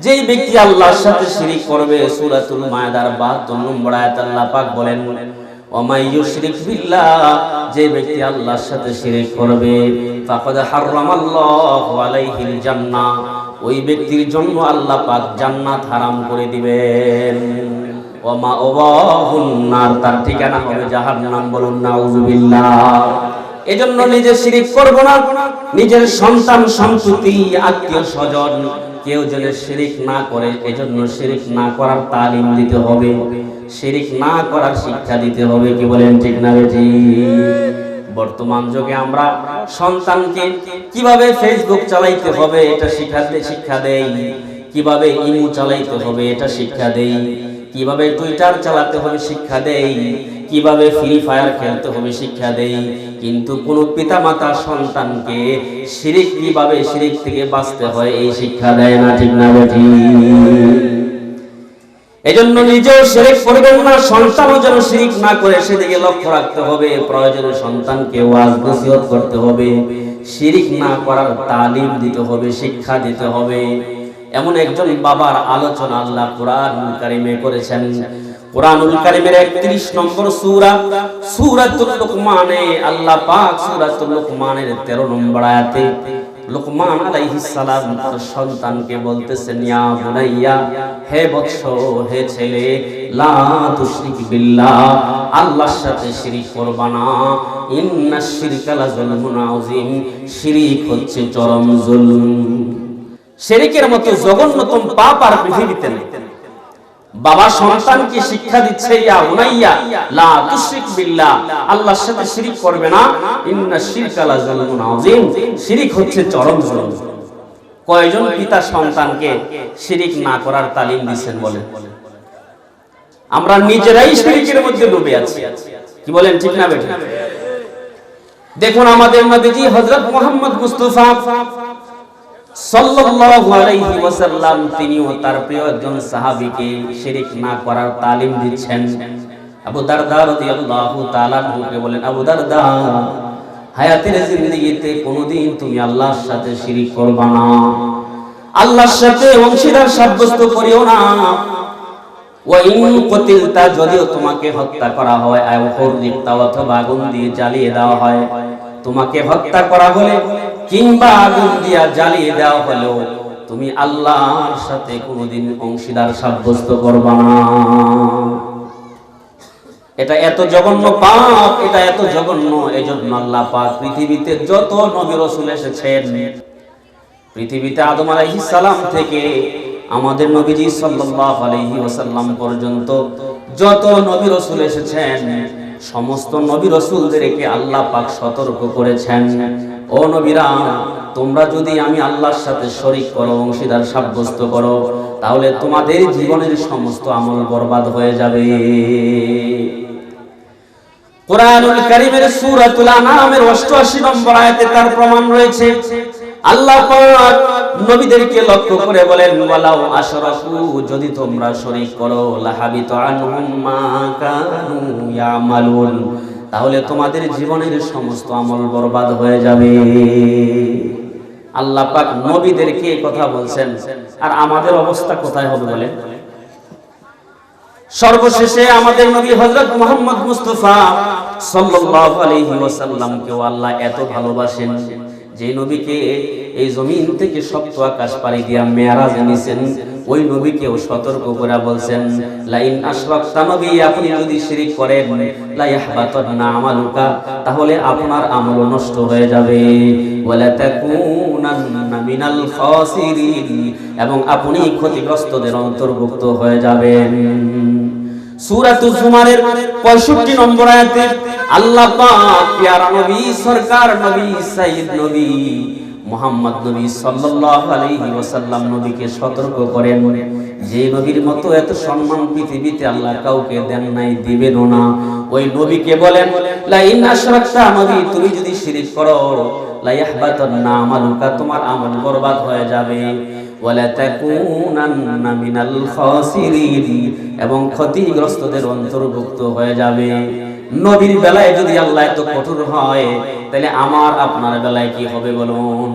যেই ব্যক্তি আল্লাহর সাথে শিরিক করবে, সূরাতুল মায়েদার 72 নম্বর আয়াতে আল্লাহ পাক বলেন, ওয়া মাই ইউশরিক বিল্লাহ, যে ব্যক্তি আল্লাহর সাথে শিরিক করবে, ফাকাদ হারামাল্লাহু আলাইহিল জান্নাহ, ওই ব্যক্তির জন্য আল্লাহ পাক জান্নাত হারাম করে দিবেন। ওয়া মাওয়াহুন নার, তার ঠিকানা হবে জাহান্নাম। বলুন নাউযুবিল্লাহ। এজন্য নিজে শিরিক করব না, নিজের সন্তান সন্ততি আত্মীয় স্বজন কেউ যেন শিরিক না করে, এজন্য শিরিক না করার তালিম দিতে হবে, শিরিক না করার শিক্ষা দিতে হবে। কি বলেন, ঠিক না বেঠি? বর্তমান যুগে আমরা সন্তানকে কিভাবে ফেসবুক চালাইতে হবে এটা শিক্ষা দেই, কিভাবে ইমো চালাইতে হবে এটা শিক্ষা দেই, কিভাবে টুইটার চালাতে হবে শিক্ষা দেই, কিভাবে ফ্রি ফায়ার খেলতে হবে শিক্ষা দেই, কিন্তু কোন পিতামাতা সন্তানকে শিরিক কিভাবে শিরিক থেকে বাঁচতে হয় এই শিক্ষা দেয় না। ঠিক না বেঠি? এজন্য নিজেও শিরিক করবেন না, সন্তানও যেন শিরিক না করে সেদিকে লক্ষ্য রাখতে হবে। প্রয়োজনে সন্তানকে ওয়াজ নসিহত করতে হবে, শিরিক না করার তালিম দিতে হবে, শিক্ষা দিতে হবে। এমন একজন বাবার আলোচনা আল্লাহ কুরআনুল কারীমে করেছেন। কুরআনুল কারীমের 31 নম্বর সূরা সূরাতুল লুকমানে আল্লাহ পাক সূরাতুল লুকমানের 13 নম্বর আয়াতে লুকমান আলাইহিস সালাম তার সন্তানকে বলতেছেন, ইয়া বুনাইয়া, হে বৎস, হে ছেলে, লা তুশরিক বিল্লাহ, আল্লাহর সাথে শিরিক করবা না, ইন্নাশ শিরকা লাযুলমুন আযীম, শিরিক হচ্ছে চরম জুলম। শিরিকের মতো জঘন্যতম পাপ আর পৃথিবীতে নেই। বাবা সন্তানকে শিক্ষা দিচ্ছে, ইয়া বুনাইয়া লা তুশরিক বিল্লাহ, আল্লাহর সাথে শিরিক করবে না, ইন্নাশ শিরকা লাযুলমুন আযীম, শিরিক হচ্ছে চরম জুলম। কয়জন পিতা সন্তানকে শিরিক না করার তালিম দিবেন বলেন? আমরা নিজেরাই শিরিকের মধ্যে ডুবে আছি। কি বলেন, ঠিক না বেঠিক? দেখুন আমাদের নবীজি হযরত মুহাম্মদ মুস্তাফা সাল্লাল্লাহু আলাইহি ওয়াসাল্লাম তিনিও তার প্রিয় একজন সাহাবীকে শিরিক না করার তালিম দিচ্ছেন। আবু দারদা রাদিয়াল্লাহু তাআলা আনহুকে বলেন, আবু দারদা, হায়াতের জিন্দেগিতে কোনোদিন তুমি আল্লাহর সাথে শিরিক করবা না, আল্লাহর সাথে অংশীদার সাব্যস্ত করিও না। ওয়া ইন কুতিলতা, যদিও তোমাকে হত্যা করা হয়, আও হুররিকতা, অথবা আগুন দিয়ে জ্বালিয়ে দেওয়া হয়, তোমাকে হত্যা করা হলে কিংবা আগুন দিয়ে জ্বালিয়ে দেওয়া হলেও তুমি আল্লাহর সাথে কোনোদিন অংশীদার সাব্যস্ত করবা না। এটা এত জঘন্য পাপ, এটা এত জঘন্য। এজন্য আল্লাহ পাক পৃথিবীতে যত নবী রাসূল এসেছেন, পৃথিবীতে আদম আলাইহিস সালাম থেকে আমাদের নবীজি সাল্লাল্লাহু আলাইহি ওয়াসাল্লাম পর্যন্ত যত নবী রাসূল এসেছেন, সমস্ত নবী রাসূলদেরকে আল্লাহ পাক সতর্ক করেছেন, ও নবীরা, তোমরা যদি আমি আল্লাহর সাথে শরীক করো, অংশীদার সাব্যস্ত করো, তাহলে তোমাদের জীবনের সমস্ত আমল বরবাদ হয়ে যাবে। কুরআনুল কারীমের সূরাতুল আনআমের 88 নম্বর আয়াতে তার প্রমাণ রয়েছে। আল্লাহ পাক নবীদেরকে লক্ষ্য করে বলেন, ওয়ালাউ আশরাকু, যদি তোমরা শরীক করো, লাহাবিতু আনহুম মা কানু ইয়ামালুন, তাহলে তোমাদের জীবনের সমস্ত আমল বরবাদ হয়ে যাবে। আল্লাহ পাক নবীদেরকে কথা বলছেন, আর আমাদের অবস্থা কোথায় হবে বলেন? সর্বশেষে আমাদের নবী হযরত মুহাম্মদ মুস্তাফা সাল্লাল্লাহু আলাইহি ওয়াসাল্লামকে আল্লাহ এত ভালোবাসেন, যে নবীকে এই জমিন থেকে সপ্ত আকাশ পাড়ি দিয়া মেরাজে নিছেন, ওই নবীকেও সতর্ক করে বলছেন, লা ইন আশরাকতা, নবী, আপনি যদি শিরক করেন, লা ইয়াহবাতান্না আমালুকা, তাহলে আপনার আমল নষ্ট হয়ে যাবে, ওয়ালা তাকুনান্না মিনাল খাসিরিন, এবং আপনি ক্ষতিগ্রস্তদের অন্তর্ভুক্ত হয়ে যাবেন। সূরাতুজ জুমারের 65 নম্বর আয়াতে আল্লাহ পাক প্যারা নবী, সরকার নবী, সাইয়্যিদ নবী মুহাম্মদ নবী সাল্লাল্লাহু আলাইহি ওয়াসাল্লাম নবীকে সতর্ক করেন, যে নবীর মতো এত সম্মান পৃথিবীতে আল্লাহ কাউকে দেন নাই, দিবেনও না। ওই নবীকে বলেন, লা ইন আশরাকতা, নবী, তুমি যদি শিরক করো, লা ইয়াহবাতান্না আমালুকা, তোমার আমল বরবাদ হয়ে যাবে, ওয়ালা তাকুনান্না মিনাল খাসিরিন, এবং ক্ষতিগ্রস্তদের অন্তর্ভুক্ত হয়ে যাবে। নবীর বেলায় যদি আল্লাহ এত কঠোর হয়, তাহলে আমার আপনার বেলায় কি হবে বলুন?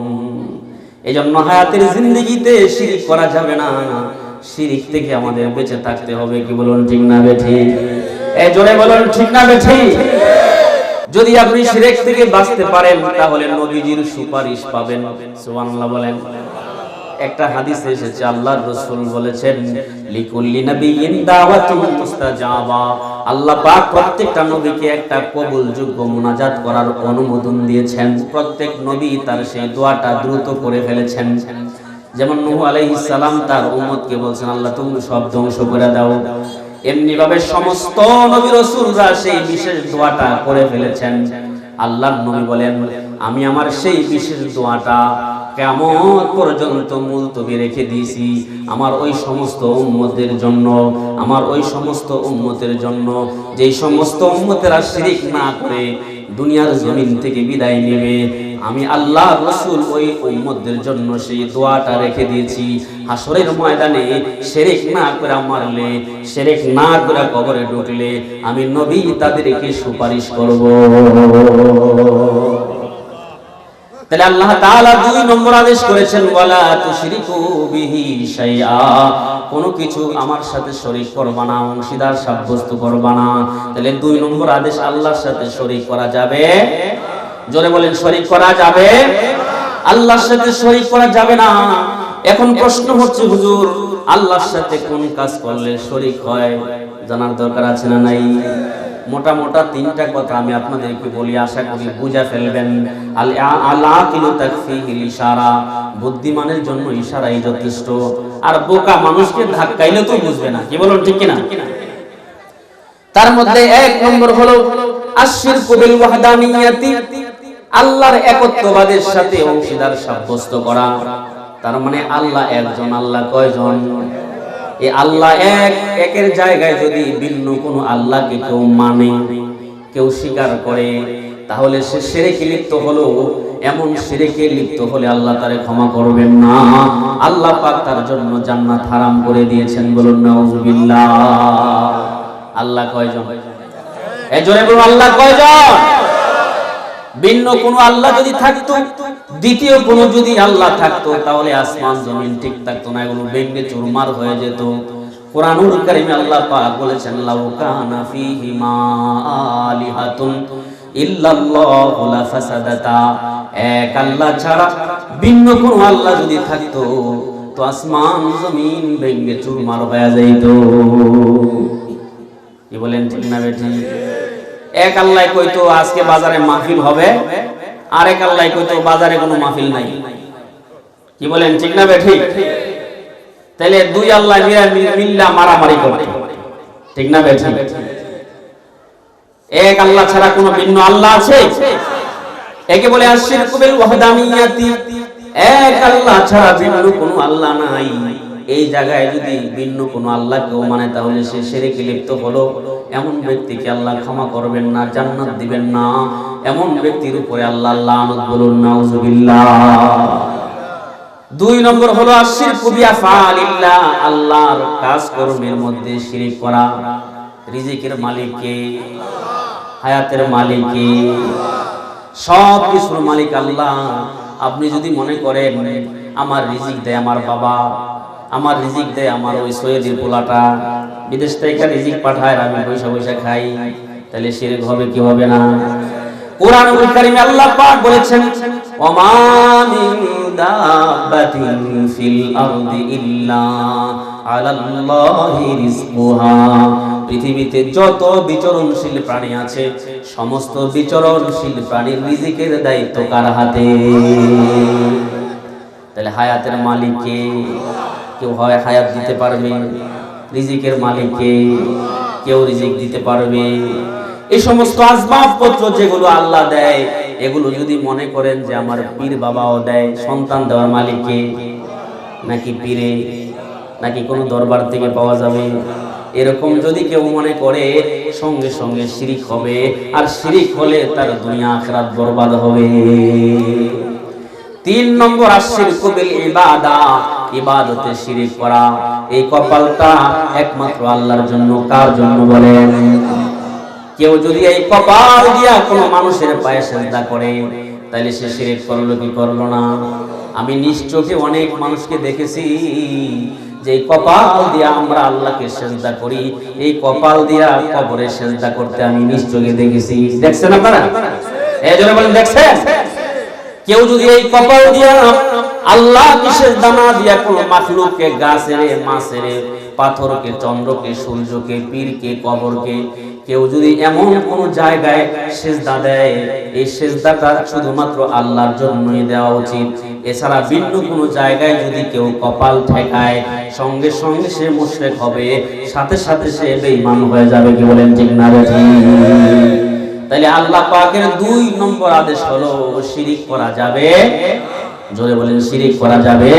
এজন্য হায়াতের জিন্দেগিতে শিরক করা যাবে না, শিরক থেকে আমাদের বেঁচে থাকতে হবে। কি বলুন, ঠিক না বেঠিক? এই জোরে বলুন, ঠিক না বেঠিক? যদি আপনি শিরক থেকে বাঁচতে পারেন, তাহলে নবীজির সুপারিশ পাবেন। সুবহানাল্লাহ বলেন। একটা হাদিসে এসেছে, আল্লাহর রাসূল বলেছেন, লিকুল্লি নাবিয়্যিন দাওয়াতুন মুস্তাজাবা, আল্লাহ পাক প্রত্যেকটা নবীকে একটা কবুলযোগ্য মুনাজাত করার অনুমোদন দিয়েছেন। প্রত্যেক নবী তার সেই দোয়াটা দ্রুত করে ফেলেছেন। যেমন নূহ আলাইহিস সালাম তার উম্মতকে বলছেন, আল্লাহ তুমি সব ধ্বংস করে দাও, এমনি ভাবে সমস্ত নবী রাসূলরা সেই বিশেষ দোয়াটা করে ফেলেছেন। আল্লাহর নবী বলেন, আমি আমার সেই বিশেষ দোয়াটা কিয়ামত পর্যন্ত মুলতবি রেখে দিয়েছি আমার ওই সমস্ত উম্মতের জন্য, আমার ওই সমস্ত উম্মতের জন্য যেই সমস্ত উম্মতেরা শিরক না করে দুনিয়ার জমিন থেকে বিদায় নেবে। আমি আল্লাহ রাসূল ওই উম্মতদের জন্য সেই দোয়াটা রেখে দিয়েছি। হাসরের ময়দানে শিরক না করে মারলে, শিরক না করে কবরে ঢুকলে, আমি নবী তাদেরকে সুপারিশ করব। তাহলে আল্লাহ তাআলা 2 নম্বর আদেশ করেছেন, ওয়ালা তুশরিকু বিহি শাইআ, কোনো কিছু আমার সাথে শরীক করবা না, অংশীদার সাব্যস্ত করবা না। তাহলে 2 নম্বর আদেশ, আল্লাহর সাথে শরীক করা যাবে। জোরে বলেন, শরীক করা যাবে? আল্লাহর সাথে শরীক করা যাবে না। এখন প্রশ্ন হচ্ছে, হুজুর, আল্লাহর সাথে কোন কাজ করলে শরীক হয় জানার দরকার আছে না নাই? মোটা মোটা 3টা কথা আমি আপনাদেরকে বলি, আশা করি বুঝা ফেলবেন। আল আকিলু তাকফিহিল ইশারা, বুদ্ধিমানের জন্য ইশারাই যথেষ্ট, আর বোকা মানুষকে ধাক্কাইলে তো বুঝবে না। কি বলুন, ঠিক কিনা? তার মধ্যে 1 নম্বর হলো আশরিকু বিল ওয়াহদানিয়াতি, আল্লাহর একত্ববাদের সাথে অংশীদার সাব্যস্ত করা। তার মানে আল্লাহ একজন। আল্লাহ কয়জন? এই আল্লাহ এক, একের জায়গায় যদি ভিন্ন কোনো আল্লাহকে কেউ মানে, কেউ স্বীকার করে, তাহলে সে শিরকে লিপ্ত হলো। এমন শিরকে লিপ্ত হলে আল্লাহ তারে ক্ষমা করবেন না। আল্লাহ পাক তার জন্য জান্নাত হারাম করে দিয়েছেন। বলুন নাউজুবিল্লাহ। আল্লাহ কয়জন? এজন্য বলুন আল্লাহ কয়জন? ভিন্ন কোন আল্লাহ যদি থাকতো, দ্বিতীয় কোন যদি আল্লাহ থাকতো, তাহলে আসমান জমিন ঠিক থাকতো না, এগুলো ভেঙে চুরমার হয়ে যেত। কুরআনুল কারীমে আল্লাহ পাক বলেছেন, লাউ কানা ফীহিমা আলিহাতুন ইল্লাল্লাহু লাফাসাদাতা, এক আল্লাহ ছাড়া ভিন্ন কোন আল্লাহ যদি থাকতো, তো আসমান জমিন ভেঙে চুরমার হয়ে যেত। কি বলেন ঠিক না বেঠিক? এক আল্লাহ কইতো আজকে বাজারে মাহফিল হবে, আরেক আল্লাহ কইতো বাজারে কোনো মাহফিল নাই। কি বলেন ঠিক না বেঠিক? তাহলে দুই আল্লাহ মিল্লা মারামারি করতে, ঠিক না বেঠিক? এক আল্লাহ ছাড়া কোনো ভিন্ন আল্লাহ আছে? একে বলে আশরিকু বিল ওয়াহদানিয়াতি, এক আল্লাহ ছাড়া ভিন্ন কোনো আল্লাহ নাই। এই জায়গায় যদি ভিন্ন কোনো আল্লাহকেও মানে, তাহলে সে শিরকে লিপ্ত হলো। এমন ব্যক্তিকে আল্লাহ ক্ষমা করবেন না, জান্নাত দিবেন না। এমন ব্যক্তির উপরে আল্লাহ লানত, বলুন নাউজুবিল্লাহ। দুই নম্বর হলো আশরিকু বিআফআলিল্লাহ, আল্লাহর কাজকর্মের মধ্যে শিরক করা। রিজিকের মালিক কে? হায়াতের মালিক কে? সব কিছুর মালিক আল্লাহ। আপনি যদি মনে করেন আমার রিজিক দেয় আমার বাবা, আমার রিজিক দেয় আমার ওই সৈয়দের পোলাটা, বিদেশ থেকে রিজিক পাঠায়, আমি পয়সা পয়সা খাই, তাহলে শিরক হবে কি হবে না? কুরআনুল কারীমে আল্লাহ পাক বলেছেন, ওমা মিন দাব্বাতিন ফিল আরদি ইল্লা আলাল্লাহি রিজকুহা, পৃথিবীতে যত বিচরণশীল প্রাণী আছে, সমস্ত বিচরণশীল প্রাণীর রিজিকের দায়িত্ব কার হাতে? তাহলে হায়াতের মালিক কে? কেউ হয় হায়াত দিতে পারবে, রিজিকের মালিক কে? কেউ রিজিক দিতে পারবে। এই সমস্ত আসবাবপত্র যেগুলো আল্লাহ দেয়, এগুলো যদি মনে করেন যে আমার পীর বাবাও দেয়, সন্তান দেওয়ার মালিক কে? নাকি পীরে, নাকি কোনো দরবার থেকে পাওয়া যাবে, এরকম যদি কেউ মনে করে, সঙ্গে সঙ্গে শিরিক হবে। আর শিরিক হলে তার দুনিয়া আখিরাত বরবাদ হবে। তিন নম্বর আশরিকু বিল ইবাদা, ইবাদতে শিরিক করা। এই কপালটা একমাত্র আল্লাহর জন্য। কার জন্য বলেন? কেউ যদি এই কপাল দিয়া কোনো মানুষের পায়ে সিজদা করে, তাহলে সে শিরিক করলো কি করলো না? আমি নিজ চোখে অনেক মানুষকে দেখেছি যে কপাল দিয়া আমরা আল্লাহকে সিজদা করি, এই কপাল দিয়া কবরে সিজদা করতে আমি নিজ চোখে দেখেছি। দেখছেন আপনারা? এই জন্য বলেন দেখছেন? কেউ যদি এই কপাল দিয়া আল্লাহকে সিজদা না দিয়া কোনো মাখলুককে, গাছের, মাছের, পাথরকে, চন্দ্রকে, সূর্যকে, পীরকে, কবরকে, কেউ যদি এমন কোন জায়গায় সিজদা দেয়, এই সিজদাটা শুধুমাত্র আল্লাহর জন্যই দেওয়া উচিত। এছাড়া ভিন্ন কোন জায়গায় যদি কেউ কপাল ঠেকায়, সঙ্গে সঙ্গে সে মুশরিক হবে, সাথে সাথে সে বেঈমান হয়ে যাবে। কি বলেন ঠিক না ঠিক? তাহলে আল্লাহ পাকের দুই নম্বর আদেশ হলো শিরিক করা যাবে। জোরে বলেন শিরিক করা যাবে।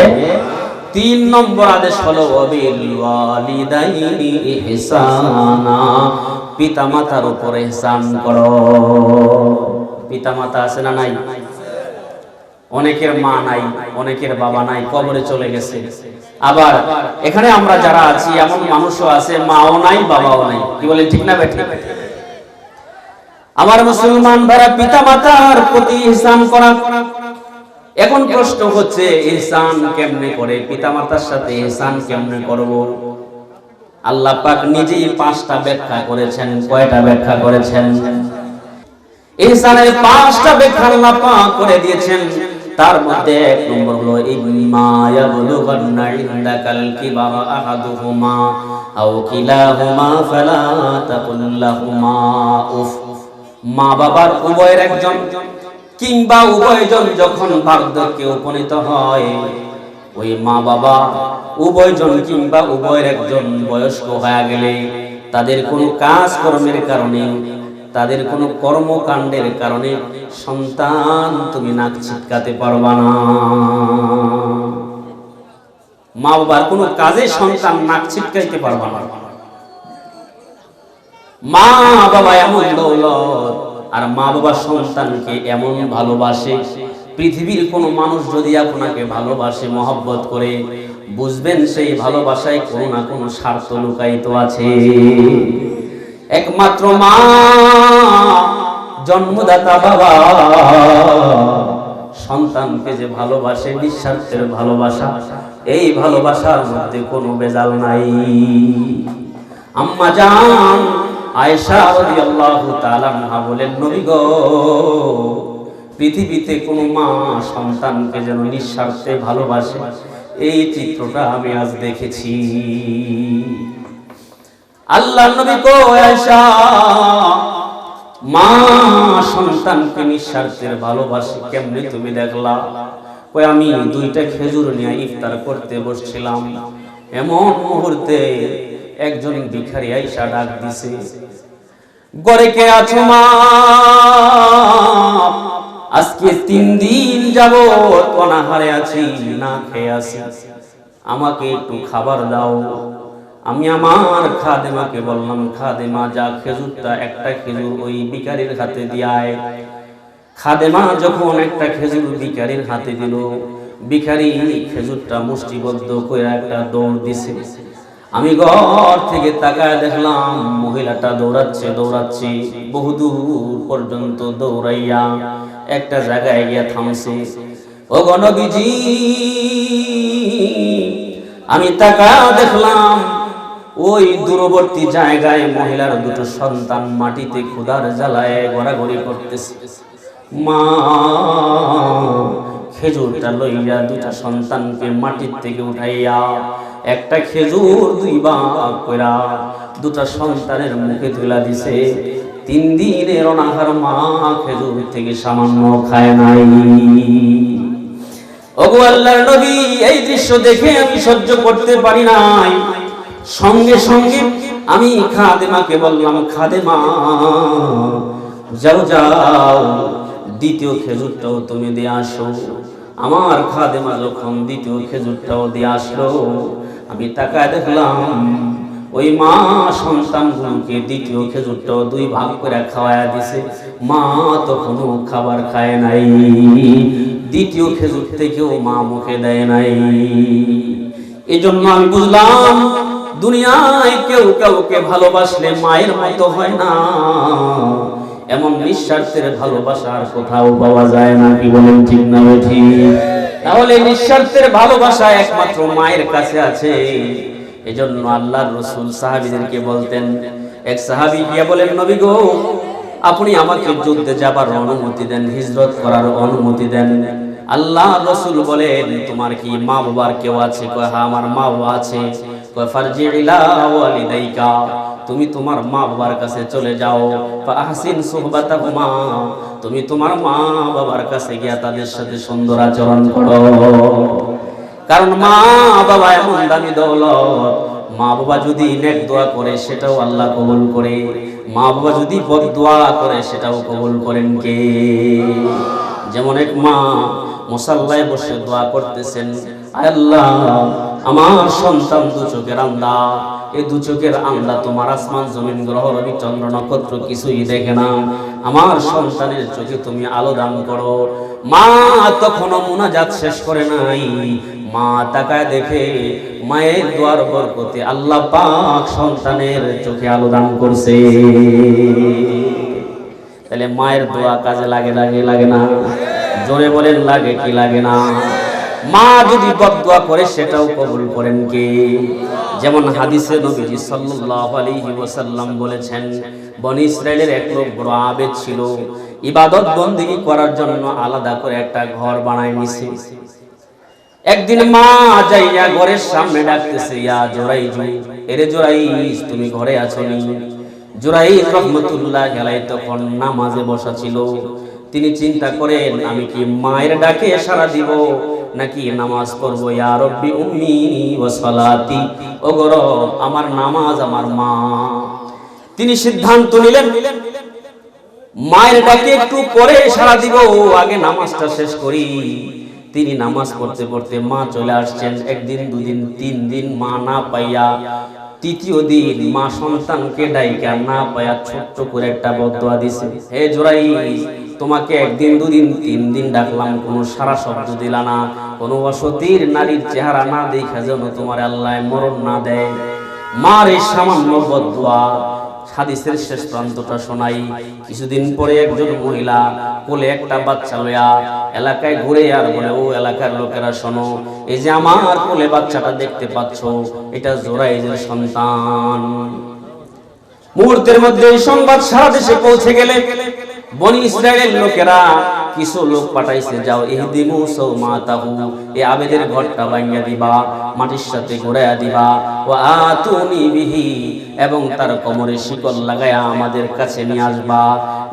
তিন নম্বর আদেশ হলো ওয়াবিল ওয়ালিদাইনি ইহসানা, পিতামাতার উপর ইহসান করো। পিতামাতা আছে না নাই? অনেকের মা নাই, অনেকের বাবা নাই, কবরে চলে গেছে। আবার এখানে আমরা যারা আছি এমন মানুষও আছে মাও নাই বাবাও নাই। কি বলেন ঠিক না বেঠিক? আমার মুসলমান ভাইরা, পিতামাতার প্রতি ইহসান করা। এখন প্রশ্ন হচ্ছে ইহসান কেমনে করে? পিতামাতার সাথে ইহসান কেমনে করব? আল্লাহ পাক নিজেই 5টা ব্যাখ্যা করেছেন। কয়টা ব্যাখ্যা করেছেন? ইহসানের 5টা ব্যাখ্যা আল্লাহ পাক করে দিয়েছেন। তার মধ্যে 1 নম্বর হলো ইম্মা ইয়াবলুগান্না ইনদাকাল কিবারা আহাদুহুমা আও কিলাহুমা ফালা তাকুল লাহুমা উফ। মা বাবার উভয়ের একজন কিংবা উভয়জন যখন বার্ধক্যে উপনীত হয়, ওই মা বাবা উভয়জন কিংবা উভয়ের একজন বয়স্ক হয়ে গেলে, তাদের কোনো কাজ কর্মের কারণে, তাদের কোনো কর্মকাণ্ডের কারণে সন্তান তুমি নাক ছিটকাতে পারবা না। মা বাবার কোনো কাজে সন্তান নাক ছিটকাইতে পারবা না। মা বাবা এমন দৌলত, আর মা বাবা সন্তানকে এমন ভালোবাসে, পৃথিবীর কোনো মানুষ যদি আপনাকে ভালোবাসে, মহব্বত করে, বুঝবেন সেই ভালোবাসায় কোনো না কোনো স্বার্থ লুকায়িত আছে। একমাত্র মা জন্মদাতা বাবা সন্তানকে যে ভালোবাসে নিঃস্বার্থের ভালোবাসা, এই ভালোবাসার মধ্যে কোনো ভেজাল নাই। আম্মা জান আয়েশা রাদিয়াল্লাহু তাআলা আনহা বলেন, নবী গো, পৃথিবীতে কোনো মা সন্তানকে যেন নিঃস্বার্থে ভালোবাসে, এই চিত্রটা আমি আজ দেখেছি। আল্লাহর নবী কো আয়েশা, মা সন্তানকে নিঃস্বার্থের ভালোবাসে কেমনে তুমি দেখলা? কই আমি দুইটা খেজুর নিয়ে ইফতার করতে বসছিলাম, এমন মুহূর্তে একজন ভিখারি আয়েশা ডাক দিছে, ঘরে কে আছো মা? আজকে 3 দিন যাবত অনাহারে আছি, না খেয়ে আছি, আমাকে একটু খাবার দাও। আমি আমার খাদেমাকে বললাম, খাদেমা যা খেজুরটা, একটা খেজুর ওই ভিখারির হাতে দিয়ায়। খাদেমা যখন একটা খেজুর ভিখারির হাতে দিল, ভিখারি খেজুরটা মুষ্টিবদ্ধ করে একটা দৌড় দিছে। আমি ঘর থেকে তাকায় দেখলাম মহিলাটা দৌড়াচ্ছে বহুদূর পর্যন্ত, দৌড়াইয়া একটা জায়গায় গিয়া থামছে। ও গো নবীজি, আমি তাকায় দেখলাম ওই দূরবর্তী জায়গায় মহিলার দুটো সন্তান মাটিতে ক্ষুধার জ্বালায় গড়াগড়ি করতেছে। মা খেজুরটা লইয়া দুটা সন্তানকে মাটির থেকে উঠাইয়া একটা খেজুর 2 ভাগ কইরা দুটা সন্তানের মুখে তুলা দিছে। 3 দিনের অনাহার মা খেজুর থেকে সামান্য খায় নাই। ওগো আল্লাহর নবী, এই দৃশ্য দেখে আমি সহ্য করতে পারি নাই। সঙ্গে সঙ্গে আমি খাদেমাকে বললাম, খাদেমা যাও যাও, দ্বিতীয় খেজুরটাও তুমি দিয়ে আসো। আমার খাদেমা যখন দ্বিতীয় খেজুরটাও দিয়ে আসলো, আমি তাকায় দেখলাম ওই মা সন্তানগুলোকে দ্বিতীয় খেজুরটাও 2 ভাগ করে খাওয়ায়া দিছে। মা তখনও খাবার খায় নাই, দ্বিতীয় খেজুর থেকেও মা মুখে দেয় নাই। এজন্য আমি বুঝলাম, দুনিয়ায় কেউ কাউকে ভালোবাসলে মায়ের মতো হয় না। এমন নিঃস্বার্থের ভালোবাসা আর কোথাও পাওয়া যায় না। কি বলেন, ঠিক না ঠিক? তাহলে নিঃস্বার্থের ভালোবাসা একমাত্র মায়ের কাছে আছে। এজন্য আল্লাহর রাসূল সাহাবীদেরকে বলতেন, এক সাহাবী গিয়ে বলেন, নবী গো, আপনি আমাকে যুদ্ধে যাবার অনুমতি দেন, হিজরত করার অনুমতি দেন। আল্লাহর রাসূল বলেন, তোমার কি মা বাবার কেউ আছে? কয়, হ্যাঁ, আমার মা বাবা আছে। কয়, ফারজি ইলা ওয়ালিদাইকা, তুমি তোমার মা বাবার কাছে চলে যাও। ফাহসিন সুহবাতাহুমা, তুমি তোমার মা বাবার কাছে গিয়া তাদের সাথে সুন্দর আচরণ করো। কারণ মা বাবা এমন দামি দৌলত, মা বাবা যদি নেক দোয়া করে সেটাও আল্লাহ কবুল করে, মা বাবা যদি বদ দোয়া করে সেটাও কবুল করেন কে? যেমন এক মা মুসাল্লায় বসে দোয়া করতেছেন, আল্লাহ আমার সন্তান 2 চোখের আন্ধা, এই 2 চোখের আন্ধা তোমার আসমান জমিন গ্রহ রবি চন্দ্র নক্ষত্র কিছুই দেখে না, আমার সন্তানের চোখে তুমি আলো দান করো। মা তখনও মুনাজাত শেষ করে নাই, মা তাকায় দেখে মায়ের দোয়ার বরকতে আল্লাহ পাক সন্তানের চোখে আলো দান করছে। তাহলে মায়ের দোয়া কাজে লাগে না? জোরে বলেন, লাগে কি লাগে না? মা যদি বদদোয়া করে সেটাও কবুল করেন কে? যেমন হাদিসে নবীজি সাল্লাল্লাহু আলাইহি ওয়াসাল্লাম বলেছেন, বনি ইসরাইলের এক লোক বড় আবেদ ছিল, ইবাদত বন্দেগী করার জন্য আলাদা করে একটা ঘর বানায় নিছে। একদিন মা যাইয়া ঘরের সামনে ডাকতেছে, ইয়া জুরাইজ, এরে জুরাইজ, তুমি ঘরে আছো নি? জুরাইজ রাহমাতুল্লাহি আলাইহি তখন নামাজে বসা ছিল। তিনি চিন্তা করেন, আমি কি মায়ের ডাকে সাড়া দিব নাকি নামাজ পড়বো? ইয়া রব্বি উম্মি ওয়া সালাতি, ও গো রব, আমার নামাজ আমার মা। তিনি সিদ্ধান্ত নিলেন, মায়ের ডাকে একটু পরে সাড়া দিব, আগে নামাজটা শেষ করি। তিনি নামাজ পড়তে পড়তে মা চলে আসছেন। 1 দিন 2 দিন 3 দিন মা না পাইয়া, 3য় দিন মা সন্তানকে ডাইকা না পাইয়া ছোট্ট করে একটা বদদোয়া দিছে, হে জুরাইজ, তোমাকে 1 দিন 2 দিন 3 দিন ডাকলাম, কোনো সারা শব্দ দিলা না, কোনো অসতীর নারীর চেহারা না দেখা যেন তোমার আল্লাহ মরণ না দেয়। মার এই সামান্য বদদোয়া হাদিসের শেষ প্রান্তটা শোনাই। কিছুদিন পরে একজন মহিলা কোলে একটা বাচ্চা লয়া এলাকায় ঘুরে আর বলে, ও এলাকার লোকেরা শোনো, এই যে আমার কোলে বাচ্চাটা দেখতে পাচ্ছ, এটা জুরাইজের সন্তান। মুহূর্তের মধ্যে এই সংবাদ সারা দেশে পৌঁছে গেলে বনি ইসরায়েলের লোকেরা কিছু লোক পাঠাইছে, যাও ইহদিমু সাওমাতাহু, এই আবেদের ঘরটা ভাঙিয়া দিবা, মাটির সাথে ঘুরাইয়া দিবা, ওয়া আতুনি বিহি, এবং তার কোমরে শিকল লাগায়া আমাদের কাছে নিয়ে আসবা।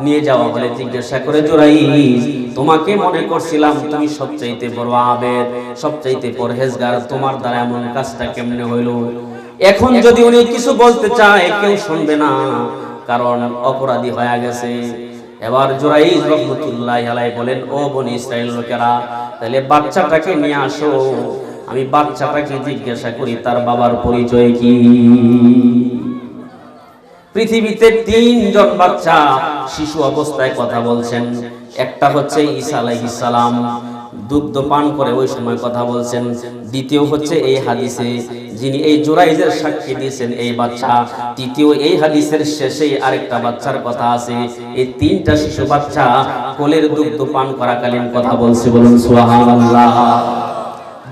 নিয়ে যাওয়া বলে জিজ্ঞাসা করে, জুরাইজ, তোমাকে মনে করছিলাম তুমি সবচাইতে বড় আবেদ, সবচাইতে পরহেজগার, তোমার দ্বারা এমন কাজটা কেমনে হইল? এখন যদি উনি কিছু বলতে চায় কেউ শুনবে না, কারণ অপরাধী হয়ে গেছে। এবার জুরাইজ রাহমাতুল্লাহি আলাইহি বলেন, ও বনি ইসরাইল লোকেরা, তাহলে বাচ্চাটাকে নিয়ে আসো, আমি বাচ্চাটাকে জিজ্ঞাসা করি তার বাবার পরিচয় কি। পৃথিবীতে 3 জন বাচ্চা শিশু অবস্থায় কথা বলছেন। একটা হচ্ছে ঈসা আলাইহিস সালাম, দুগ্ধ পান করে ওই সময় কথা বলছেন। দ্বিতীয় হচ্ছে এই হাদিসে যিনি এই জুরাইজের সাক্ষী দিয়েছেন এই বাচ্চা। তৃতীয় এই হাদিসের শেষে আরেকটা বাচ্চার কথা আছে। এই 3টা শিশু বাচ্চা কোলের দুগ্ধ পান করাকালীন কথা বলছে। বলুন সুবহানাল্লাহ।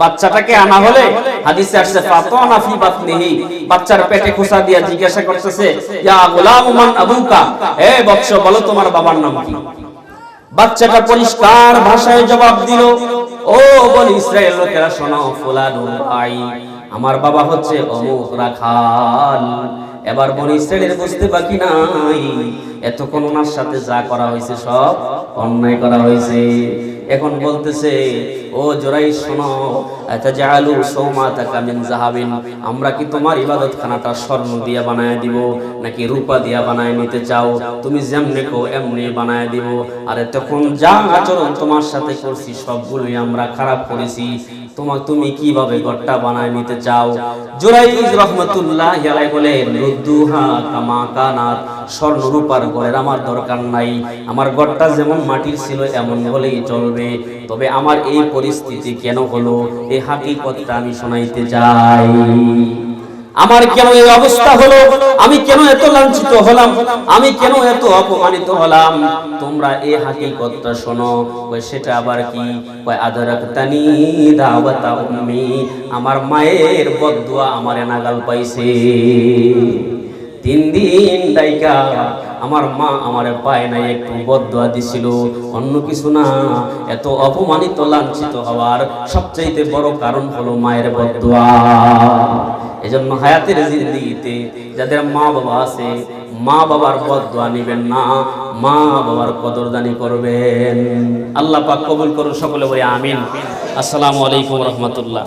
বাচ্চাটাকে আনা হলে হাদিসে আসছে ফাতানা ফি বাতনিহি, বাচ্চার পেটে খোসা দিয়া জিজ্ঞাসা করতেছে, ইয়া গোলাম মান আবুকা, হে বৎস বলো তোমার বাবার নাম কি? বাচ্চাটা পরিষ্কার ভাষায় জবাব দিল, ও বনি ইসরাইল লোকেরা শোনো, ফুলানুল আই, আমার বাবা হচ্ছে অমুক রাখাল। এবার বনি ইসরাইলের বুঝতে বাকি নাই, এতক্ষণ ওনার সাথে যা করা হয়েছে সব অন্যায় করা হয়েছে। এখন বলতেছে, ও জুরাইজ শোনো, আতাজালু সাওমাতাকা মিন যাহাবিন, আমরা কি তোমার ইবাদতখানাটা স্বর্ণ দিয়ে বানায় দিব নাকি রূপা দিয়ে বানায় নিতে চাও? তুমি যেমনে কো এমনি বানায় দিব। আর তখন যা আচরণ তোমার সাথে করছি সবগুলোই আমরা খারাপ করেছি, তুমি কিভাবে ঘরটা বানায় নিতে চাও? জুরাইজ রাহমাতুল্লাহি আলাইহি বলেন, রুদ্দুহা কামা কানাত, স্বর্ণ রূপার ঘরের আমার দরকার নাই, আমার ঘরটা যেমন মাটির ছিল এমন হলেই চলবে। তবে আমার এই পরিস্থিতি কেন হলো, এই হাকিকতটা আমি শোনাইতে চাই। আমার কেন এই অবস্থা হলো, আমি কেন এত লাঞ্ছিত হলাম, আমি কেন এত অপমানিত হলাম, তোমরা এই হাকিকতটা শোনো। কই সেটা আবার কি? কই আদরাকতানি দাওয়াতা উম্মি, আমার মায়ের বদদুয়া আমারে নাগাল পাইছে। 3 দিন ডাইকা আমার মা আমারে পায় নাই, একটু বদদুয়া দিছিল, অন্য কিছু না। এত অপমানিত লাঞ্ছিত হওয়ার সবচেয়ে বড় কারণ হলো মায়ের বদদুয়া। এজন্য হায়াতের জিন্দেগিতে যাদের মা বাবা আছে, মা বাবার বদদুয়া নেবেন না, মা বাবার কদরদানি করবেন। আল্লাহ পাক কবুল করুন, সকলে বলি আমিন। আসসালামু আলাইকুম রাহমাতুল্লাহ।